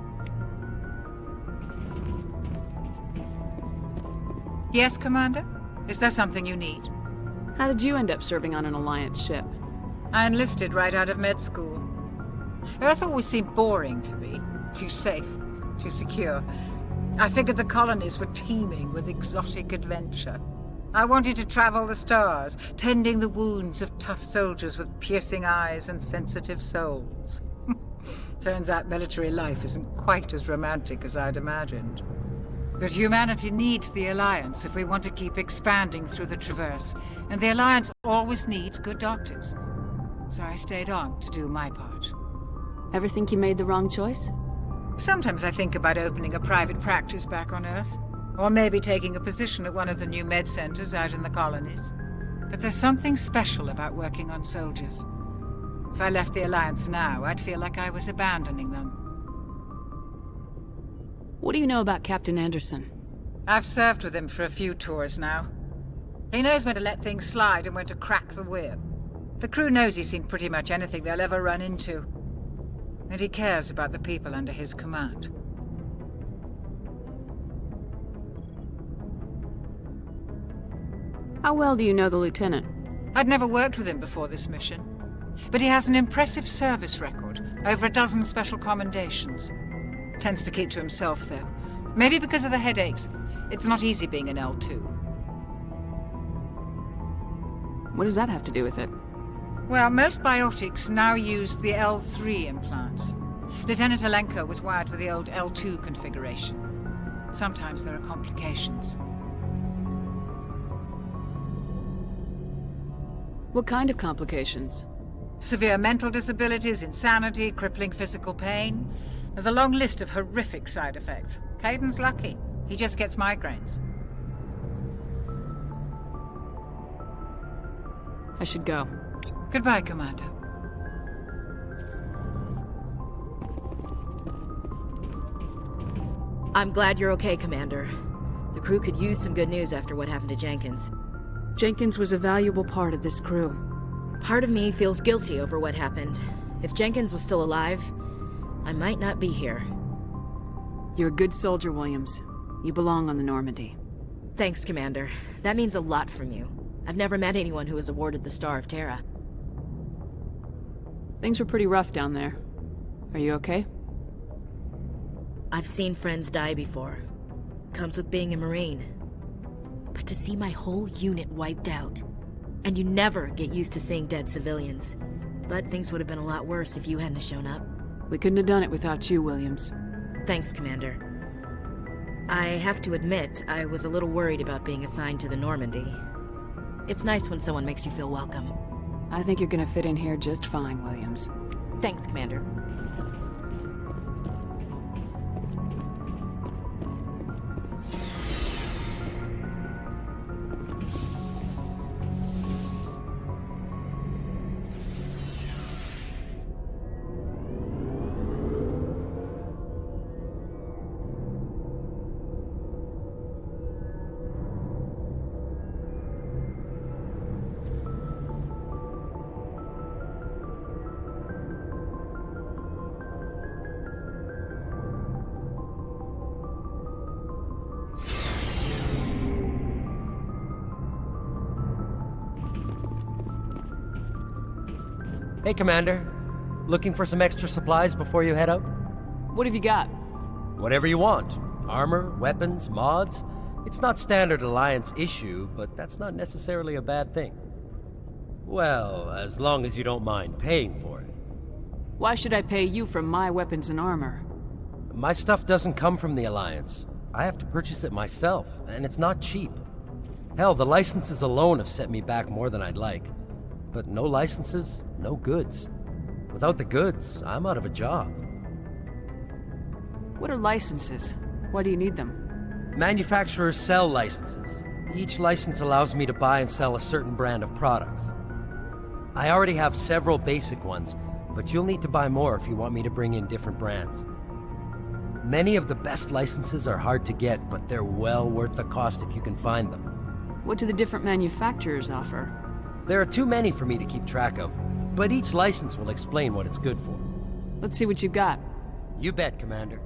Yes, Commander? Is there something you need? How did you end up serving on an Alliance ship? I enlisted right out of med school. Earth always seemed boring to me. Too safe, too secure. I figured the colonies were teeming with exotic adventure. I wanted to travel the stars, tending the wounds of tough soldiers with piercing eyes and sensitive souls. Turns out military life isn't quite as romantic as I'd imagined. But humanity needs the Alliance if we want to keep expanding through the Traverse, and the Alliance always needs good doctors. So I stayed on to do my part. Ever think you made the wrong choice? Sometimes I think about opening a private practice back on Earth. Or maybe taking a position at one of the new med centers out in the colonies. But there's something special about working on soldiers. If I left the Alliance now, I'd feel like I was abandoning them. What do you know about Captain Anderson? I've served with him for a few tours now. He knows when to let things slide and when to crack the whip. The crew knows he's seen pretty much anything they'll ever run into. And he cares about the people under his command. How well do you know the Lieutenant? I'd never worked with him before this mission. But he has an impressive service record, over a dozen special commendations. Tends to keep to himself, though. Maybe because of the headaches. It's not easy being an L2. What does that have to do with it? Well, most biotics now use the L3 implants. Lieutenant Alenko was wired with the old L2 configuration. Sometimes there are complications. What kind of complications? Severe mental disabilities, insanity, crippling physical pain. There's a long list of horrific side effects. Caden's lucky. He just gets migraines. I should go. Goodbye, Commander. I'm glad you're okay, Commander. The crew could use some good news after what happened to Jenkins. Jenkins was a valuable part of this crew. Part of me feels guilty over what happened. If Jenkins was still alive, I might not be here. You're a good soldier, Williams. You belong on the Normandy. Thanks, Commander. That means a lot from you. I've never met anyone who was awarded the Star of Terra. Things were pretty rough down there. Are you okay? I've seen friends die before. Comes with being a Marine. But to see my whole unit wiped out, and you never get used to seeing dead civilians. But things would have been a lot worse if you hadn't shown up. We couldn't have done it without you, Williams. Thanks, Commander. I have to admit, I was a little worried about being assigned to the Normandy. It's nice when someone makes you feel welcome. I think you're gonna fit in here just fine, Williams. Thanks, Commander. Hey, Commander. Looking for some extra supplies before you head out? What have you got? Whatever you want. Armor, weapons, mods. It's not standard Alliance issue, but that's not necessarily a bad thing. Well, as long as you don't mind paying for it. Why should I pay you for my weapons and armor? My stuff doesn't come from the Alliance. I have to purchase it myself, and it's not cheap. Hell, the licenses alone have set me back more than I'd like. But no licenses, no goods. Without the goods, I'm out of a job. What are licenses? Why do you need them? Manufacturers sell licenses. Each license allows me to buy and sell a certain brand of products. I already have several basic ones, but you'll need to buy more if you want me to bring in different brands. Many of the best licenses are hard to get, but they're well worth the cost if you can find them. What do the different manufacturers offer? There are too many for me to keep track of, but each license will explain what it's good for. Let's see what you got. You bet, Commander.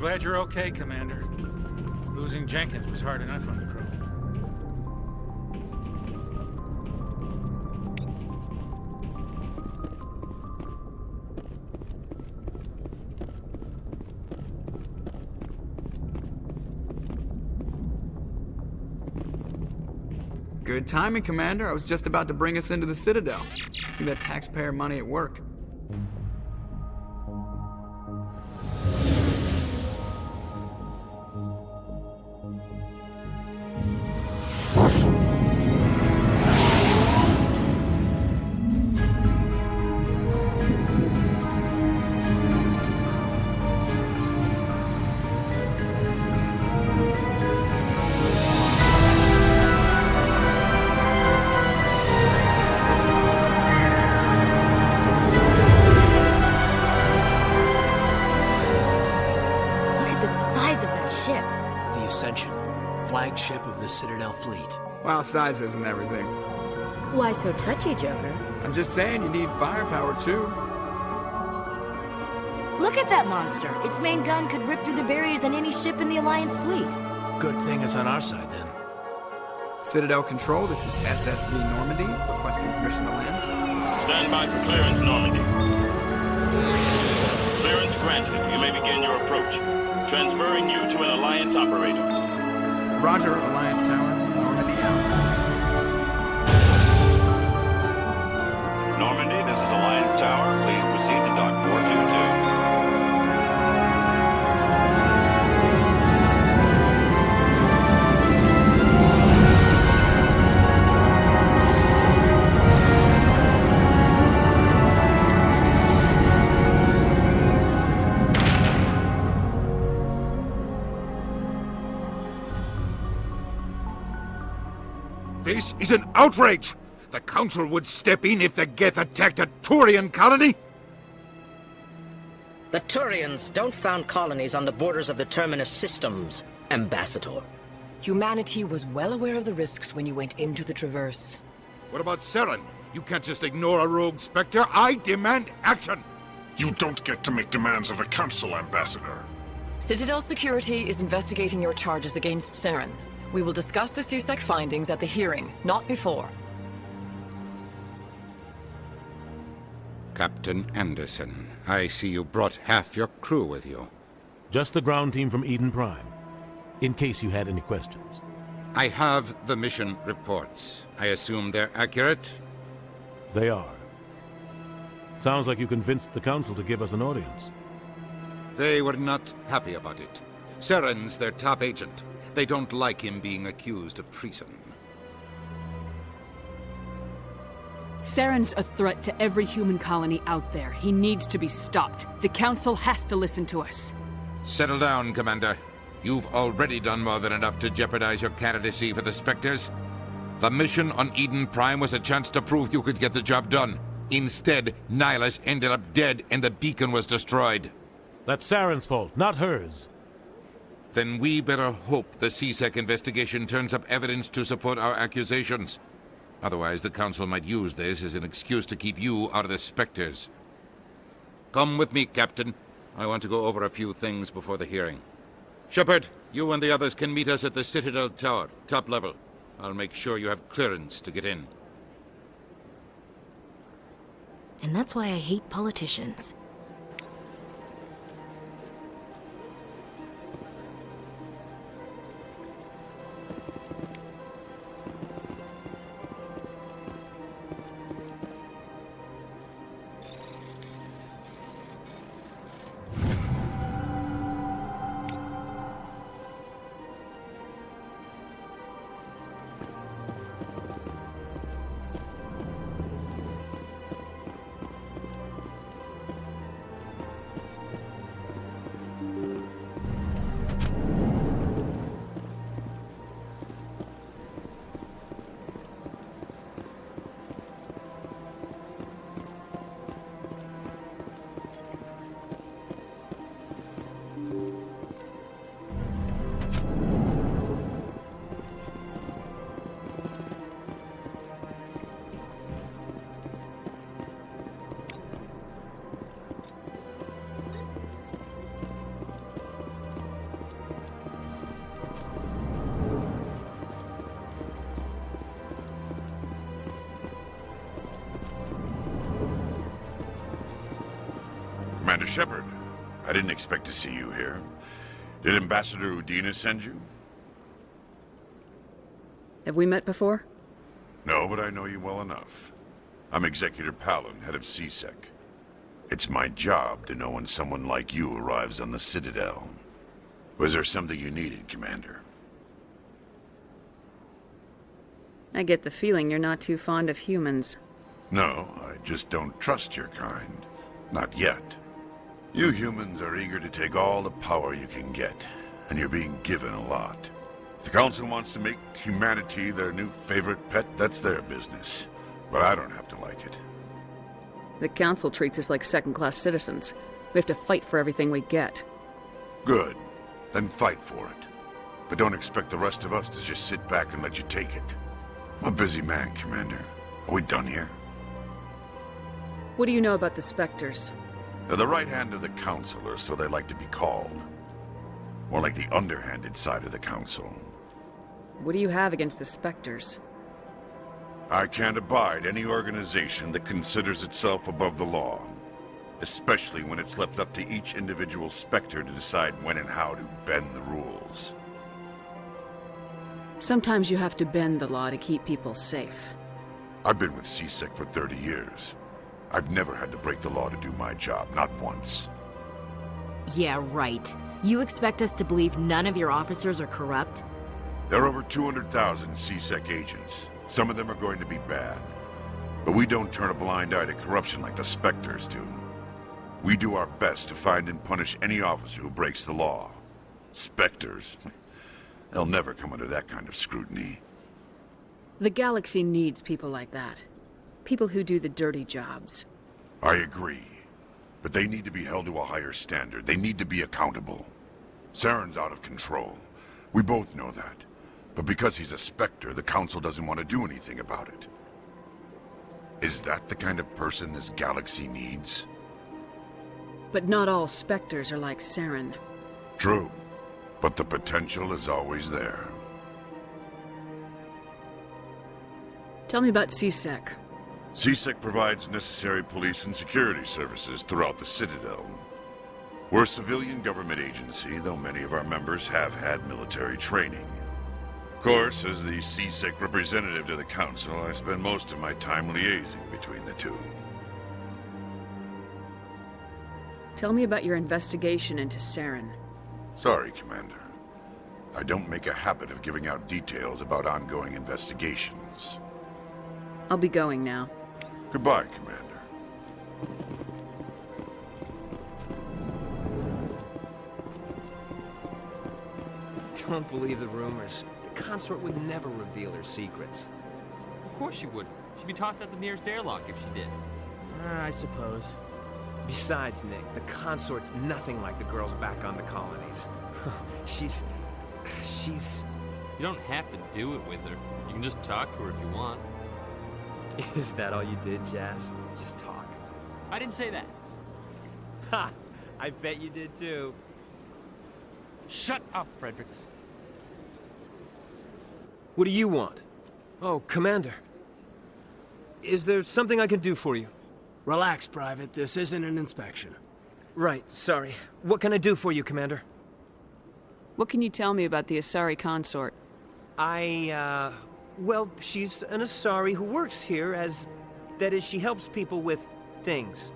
glad you're okay, Commander. Losing Jenkins was hard enough on the crew. Good timing, Commander. I was just about to bring us into the Citadel. See that taxpayer money at work. Flagship of the Citadel fleet. Well, size isn't everything. Why so touchy, Joker? I'm just saying you need firepower, too. Look at that monster. Its main gun could rip through the barriers on any ship in the Alliance fleet. Good thing it's on our side, then. Citadel Control, this is SSV Normandy, requesting permission to land. Stand by for clearance, Normandy. Clearance granted. You may begin your approach. Transferring you to an Alliance operator. Roger, Alliance Tower. Normandy out. Normandy, this is Alliance Tower. Please proceed to Dock 422. This is an outrage! The Council would step in if the Geth attacked a Turian colony? The Turians don't found colonies on the borders of the Terminus systems, Ambassador. Humanity was well aware of the risks when you went into the Traverse. What about Saren? You can't just ignore a rogue Spectre. I demand action! You don't get to make demands of the Council, Ambassador. Citadel Security is investigating your charges against Saren. We will discuss the CSEC findings at the hearing, not before. Captain Anderson, I see you brought half your crew with you. Just the ground team from Eden Prime, in case you had any questions. I have the mission reports. I assume they're accurate? They are. Sounds like you convinced the Council to give us an audience. They were not happy about it. Saren's their top agent. They don't like him being accused of treason. Saren's a threat to every human colony out there. He needs to be stopped. The Council has to listen to us. Settle down, Commander. You've already done more than enough to jeopardize your candidacy for the Spectres. The mission on Eden Prime was a chance to prove you could get the job done. Instead, Nihilus ended up dead and the beacon was destroyed. That's Saren's fault, not hers. Then we better hope the CSEC investigation turns up evidence to support our accusations. Otherwise, the Council might use this as an excuse to keep you out of the Spectres. Come with me, Captain. I want to go over a few things before the hearing. Shepard, you and the others can meet us at the Citadel Tower, top level. I'll make sure you have clearance to get in. And that's why I hate politicians. Commander Shepard, I didn't expect to see you here. Did Ambassador Udina send you? Have we met before? No, but I know you well enough. I'm Executor Palin, head of CSEC. It's my job to know when someone like you arrives on the Citadel. Was there something you needed, Commander? I get the feeling you're not too fond of humans. No, I just don't trust your kind. Not yet. You humans are eager to take all the power you can get, and you're being given a lot. If the Council wants to make humanity their new favorite pet, that's their business. But I don't have to like it. The Council treats us like second-class citizens. We have to fight for everything we get. Good. Then fight for it. But don't expect the rest of us to just sit back and let you take it. I'm a busy man, Commander. Are we done here? What do you know about the Spectres? They're the right hand of the Council, or so they like to be called. More like the underhanded side of the Council. What do you have against the Spectres? I can't abide any organization that considers itself above the law. Especially when it's left up to each individual Spectre to decide when and how to bend the rules. Sometimes you have to bend the law to keep people safe. I've been with CSEC for 30 years. I've never had to break the law to do my job, not once. Yeah, right. You expect us to believe none of your officers are corrupt? There are over 200,000 CSEC agents. Some of them are going to be bad. But we don't turn a blind eye to corruption like the Spectres do. We do our best to find and punish any officer who breaks the law. Spectres? They'll never come under that kind of scrutiny. The galaxy needs people like that. People who do the dirty jobs. I agree. But they need to be held to a higher standard. They need to be accountable. Saren's out of control. We both know that. But because he's a Spectre, the Council doesn't want to do anything about it. Is that the kind of person this galaxy needs? But not all Spectres are like Saren. True. But the potential is always there. Tell me about CSEC. CSEC provides necessary police and security services throughout the Citadel. We're a civilian government agency, though many of our members have had military training. Of course, as the CSEC representative to the Council, I spend most of my time liaising between the two. Tell me about your investigation into Saren. Sorry, Commander. I don't make a habit of giving out details about ongoing investigations. I'll be going now. Goodbye, Commander. Don't believe the rumors. The consort would never reveal her secrets. Of course she would. She'd be tossed out the nearest airlock if she did. I suppose. Besides, Nick, the consort's nothing like the girls back on the colonies. She's... You don't have to do it with her. You can just talk to her if you want. Is that all you did, Jazz? Just talk? I didn't say that. Ha! I bet you did too. Shut up, Fredericks. What do you want? Oh, Commander. Is there something I can do for you? Relax, Private. This isn't an inspection. Right, sorry. What can I do for you, Commander? What can you tell me about the Asari consort? Well, she's an Asari who works here as... That is, she helps people with things.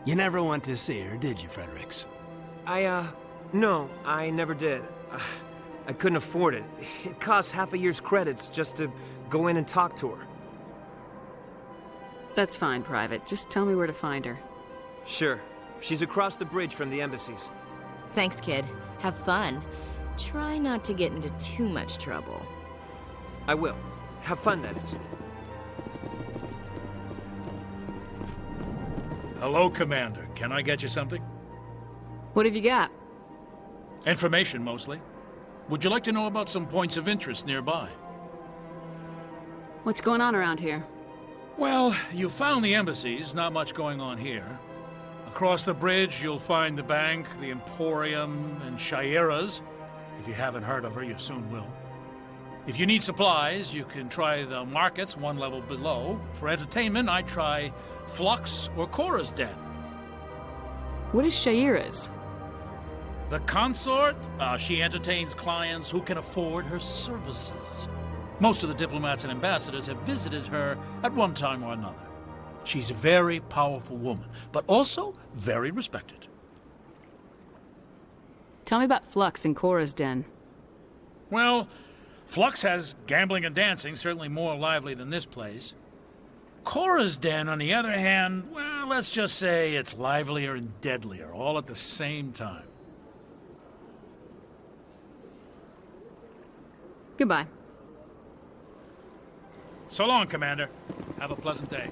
You never went to see her, did you, Fredericks? No, I never did. I couldn't afford it. It costs half a year's credits just to go in and talk to her. That's fine, Private. Just tell me where to find her. Sure. She's across the bridge from the embassies. Thanks, kid. Have fun. Try not to get into too much trouble. I will. Have fun, that is. Hello, Commander. Can I get you something? What have you got? Information, mostly. Would you like to know about some points of interest nearby? What's going on around here? Well, you found the embassies, not much going on here. Across the bridge, you'll find the bank, the Emporium, and Shaira's. If you haven't heard of her, you soon will. If you need supplies, you can try the markets one level below. For entertainment, I'd try Flux or Cora's Den. What is Shaira's? The consort? She entertains clients who can afford her services. Most of the diplomats and ambassadors have visited her at one time or another. She's a very powerful woman, but also very respected. Tell me about Flux and Cora's den. Well, Flux has gambling and dancing, certainly more lively than this place. Cora's den, on the other hand, well, let's just say it's livelier and deadlier, all at the same time. Goodbye. So long, Commander. Have a pleasant day.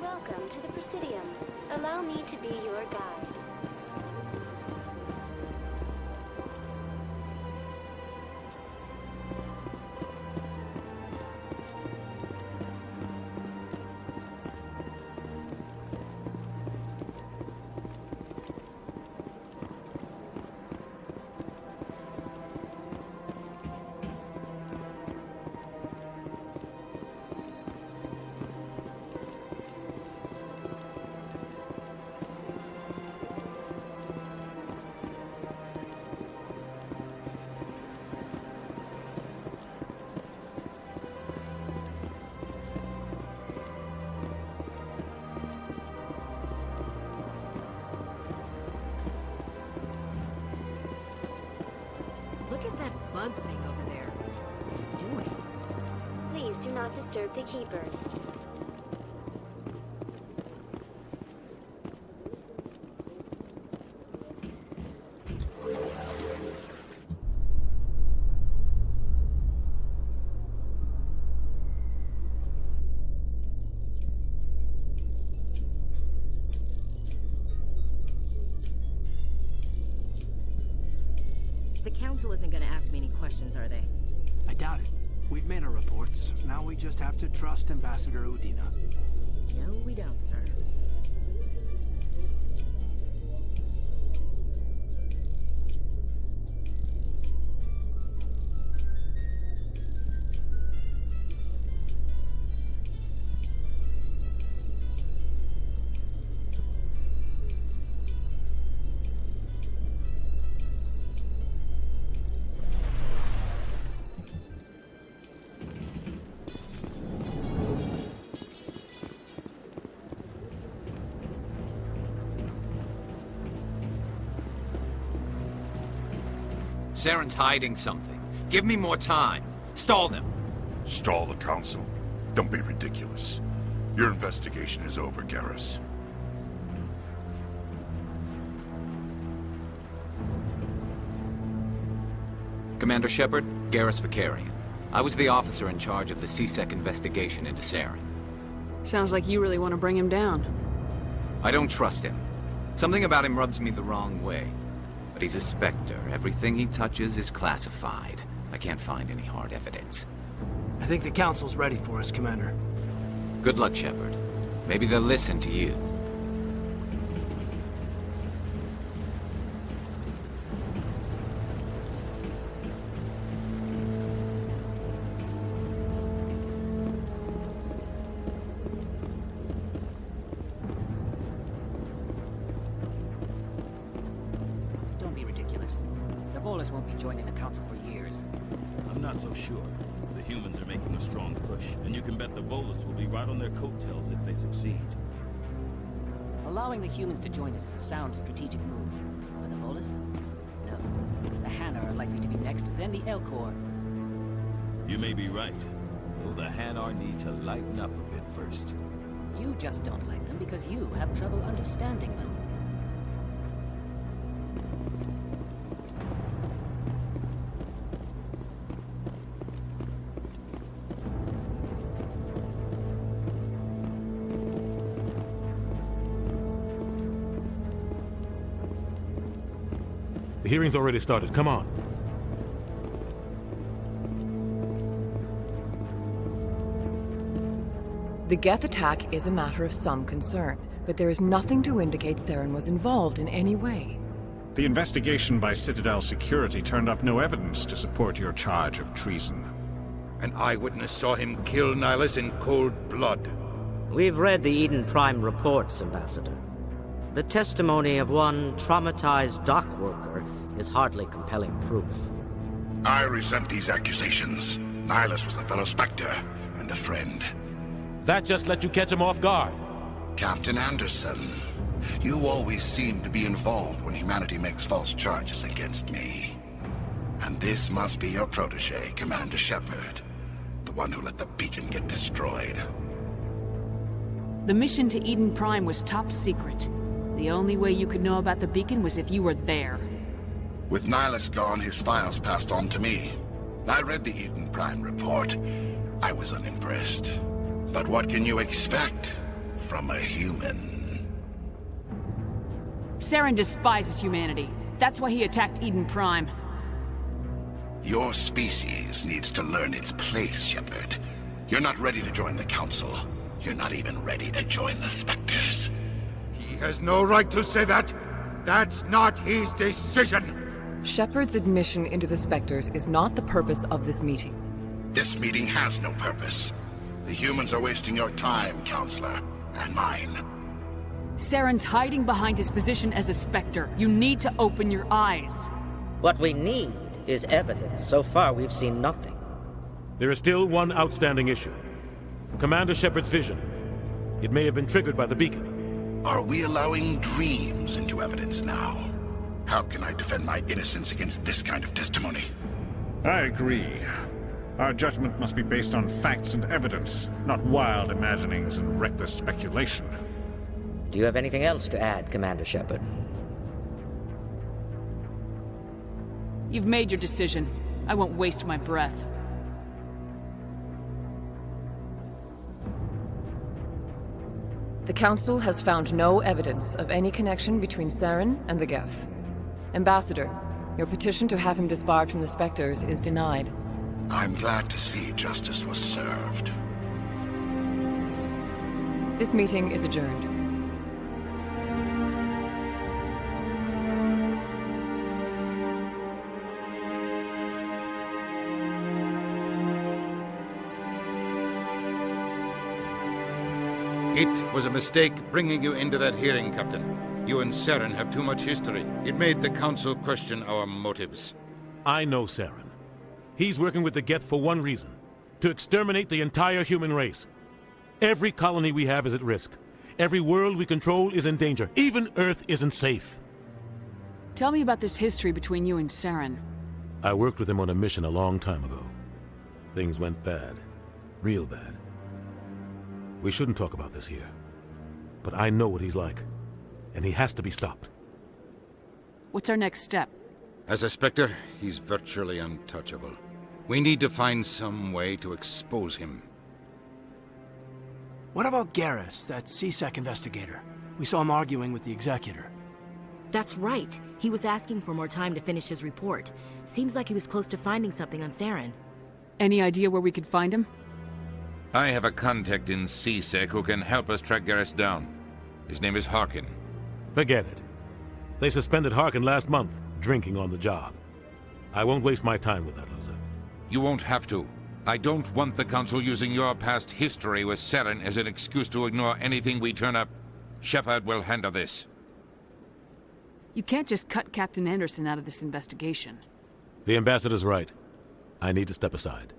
Welcome to the Presidium. Allow me to be your guide. Look at that bug thing over there. What's it doing? Please do not disturb the keepers. The Council isn't gonna ask me any questions, are they? I doubt it. We've made our reports. Now we just have to trust Ambassador Udina. No, we don't, sir. Saren's hiding something. Give me more time. Stall them. Stall the Council? Don't be ridiculous. Your investigation is over, Garrus. Commander Shepard, Garrus Vakarian. I was the officer in charge of the C-Sec investigation into Saren. Sounds like you really want to bring him down. I don't trust him. Something about him rubs me the wrong way. But he's a Spectre. Everything he touches is classified. I can't find any hard evidence. I think the Council's ready for us, Commander. Good luck, Shepard. Maybe they'll listen to you. Don't be ridiculous. The Volus won't be joining the Council for years. I'm not so sure. The humans are making a strong push, and you can bet the Volus will be right on their coattails if they succeed. Allowing the humans to join us is a sound strategic move. But the Volus? No. The Hanna are likely to be next, then the Elcor. You may be right. Though the Hanar need to lighten up a bit first. You just don't like them because you have trouble understanding them. The hearing's already started. Come on. The Geth attack is a matter of some concern, but there is nothing to indicate Saren was involved in any way. The investigation by Citadel Security turned up no evidence to support your charge of treason. An eyewitness saw him kill Nihilus in cold blood. We've read the Eden Prime reports, Ambassador. The testimony of one traumatized dock worker is hardly compelling proof. I resent these accusations. Nihilus was a fellow Spectre and a friend. That just let you catch him off guard. Captain Anderson, you always seem to be involved when humanity makes false charges against me. And this must be your protege, Commander Shepard. The one who let the beacon get destroyed. The mission to Eden Prime was top secret. The only way you could know about the beacon was if you were there. With Nihilus gone, his files passed on to me. I read the Eden Prime report. I was unimpressed. But what can you expect from a human? Saren despises humanity. That's why he attacked Eden Prime. Your species needs to learn its place, Shepard. You're not ready to join the Council. You're not even ready to join the Spectres. He has no right to say that. That's not his decision. Shepard's admission into the Spectres is not the purpose of this meeting. This meeting has no purpose. The humans are wasting your time, Counselor, and mine. Saren's hiding behind his position as a Spectre. You need to open your eyes. What we need is evidence. So far, we've seen nothing. There is still one outstanding issue. Commander Shepard's vision. It may have been triggered by the beacon. Are we allowing dreams into evidence now? How can I defend my innocence against this kind of testimony? I agree. Our judgment must be based on facts and evidence, not wild imaginings and reckless speculation. Do you have anything else to add, Commander Shepard? You've made your decision. I won't waste my breath. The Council has found no evidence of any connection between Saren and the Geth. Ambassador, your petition to have him disbarred from the Spectres is denied. I'm glad to see justice was served. This meeting is adjourned. It was a mistake bringing you into that hearing, Captain. You and Saren have too much history. It made the Council question our motives. I know Saren. He's working with the Geth for one reason. To exterminate the entire human race. Every colony we have is at risk. Every world we control is in danger. Even Earth isn't safe. Tell me about this history between you and Saren. I worked with him on a mission a long time ago. Things went bad. Real bad. We shouldn't talk about this here. But I know what he's like. And he has to be stopped. What's our next step? As a Spectre, he's virtually untouchable. We need to find some way to expose him. What about Garrus, that CSEC investigator? We saw him arguing with the Executor. That's right. He was asking for more time to finish his report. Seems like he was close to finding something on Saren. Any idea where we could find him? I have a contact in CSEC who can help us track Garrus down. His name is Harkin. Forget it. They suspended Harkin last month, drinking on the job. I won't waste my time with that loser. You won't have to. I don't want the Council using your past history with Saren as an excuse to ignore anything we turn up. Shepard will handle this. You can't just cut Captain Anderson out of this investigation. The Ambassador's right. I need to step aside.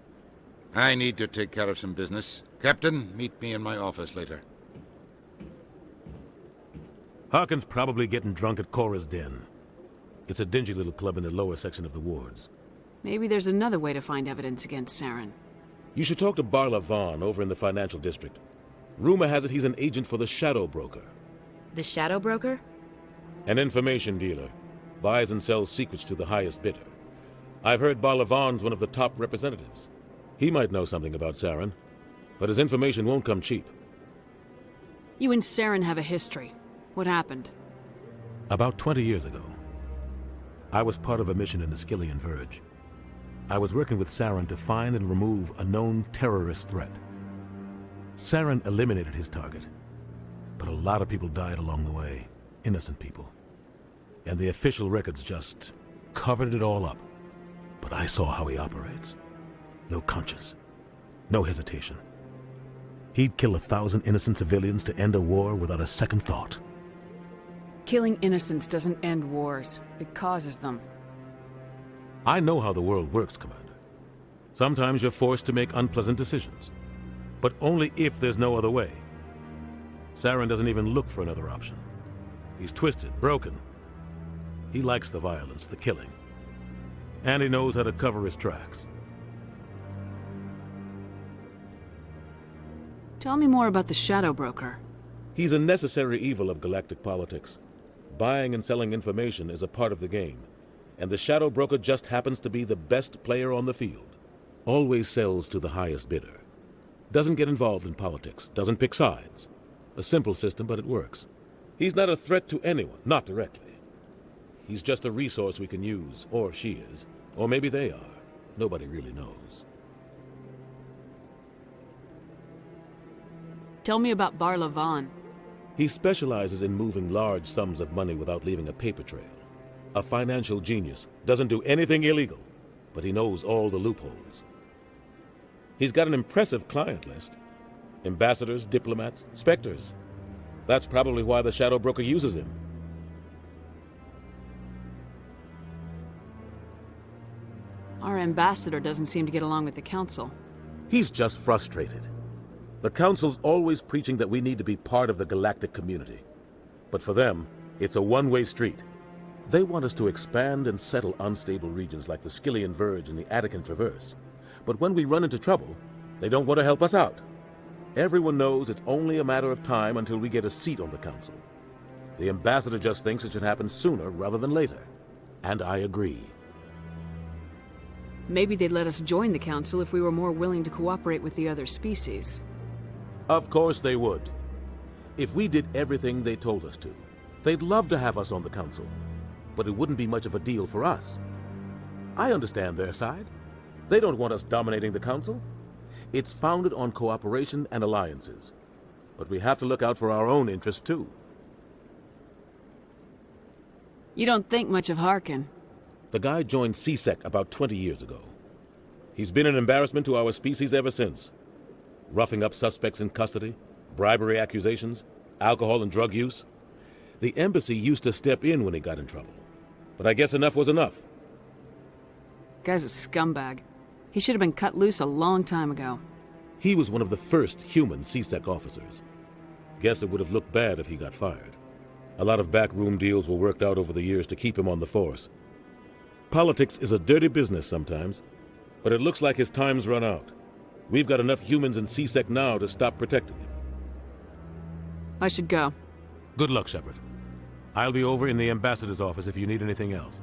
I need to take care of some business. Captain, meet me in my office later. Harkin's probably getting drunk at Cora's Den. It's a dingy little club in the lower section of the wards. Maybe there's another way to find evidence against Saren. You should talk to Barla Vaughn over in the financial district. Rumor has it he's an agent for the Shadow Broker. The Shadow Broker? An information dealer. Buys and sells secrets to the highest bidder. I've heard Barla Vaughn's one of the top representatives. He might know something about Saren, but his information won't come cheap. You and Saren have a history. What happened? About 20 years ago, I was part of a mission in the Skillian Verge. I was working with Saren to find and remove a known terrorist threat. Saren eliminated his target, but a lot of people died along the way, innocent people. And the official records just covered it all up. But I saw how he operates. No conscience, no hesitation. He'd kill 1,000 innocent civilians to end a war without a second thought. Killing innocents doesn't end wars. It causes them. I know how the world works, Commander. Sometimes you're forced to make unpleasant decisions, but only if there's no other way. Saren doesn't even look for another option. He's twisted, broken. He likes the violence, the killing. And he knows how to cover his tracks. Tell me more about the Shadow Broker. He's a necessary evil of galactic politics. Buying and selling information is a part of the game, and the Shadow Broker just happens to be the best player on the field. Always sells to the highest bidder. Doesn't get involved in politics, doesn't pick sides. A simple system, but it works. He's not a threat to anyone, not directly. He's just a resource we can use, or she is. Or maybe they are. Nobody really knows. Tell me about Barla Vaughn. He specializes in moving large sums of money without leaving a paper trail. A financial genius. Doesn't do anything illegal, but he knows all the loopholes. He's got an impressive client list. Ambassadors, diplomats, specters. That's probably why the Shadow Broker uses him. Our ambassador doesn't seem to get along with the Council. He's just frustrated. The Council's always preaching that we need to be part of the galactic community. But for them, it's a one-way street. They want us to expand and settle unstable regions like the Skillian Verge and the Attican Traverse. But when we run into trouble, they don't want to help us out. Everyone knows it's only a matter of time until we get a seat on the Council. The ambassador just thinks it should happen sooner rather than later. And I agree. Maybe they'd let us join the Council if we were more willing to cooperate with the other species. Of course they would. If we did everything they told us to, they'd love to have us on the Council. But it wouldn't be much of a deal for us. I understand their side. They don't want us dominating the Council. It's founded on cooperation and alliances. But we have to look out for our own interests, too. You don't think much of Harkin. The guy joined CSEC about 20 years ago. He's been an embarrassment to our species ever since. Roughing up suspects in custody, bribery accusations, alcohol and drug use. The embassy used to step in when he got in trouble. But I guess enough was enough. Guy's a scumbag. He should have been cut loose a long time ago. He was one of the first human CSEC officers. Guess it would have looked bad if he got fired. A lot of backroom deals were worked out over the years to keep him on the force. Politics is a dirty business sometimes, but it looks like his time's run out. We've got enough humans in CSEC now to stop protecting him. I should go. Good luck, Shepard. I'll be over in the ambassador's office if you need anything else.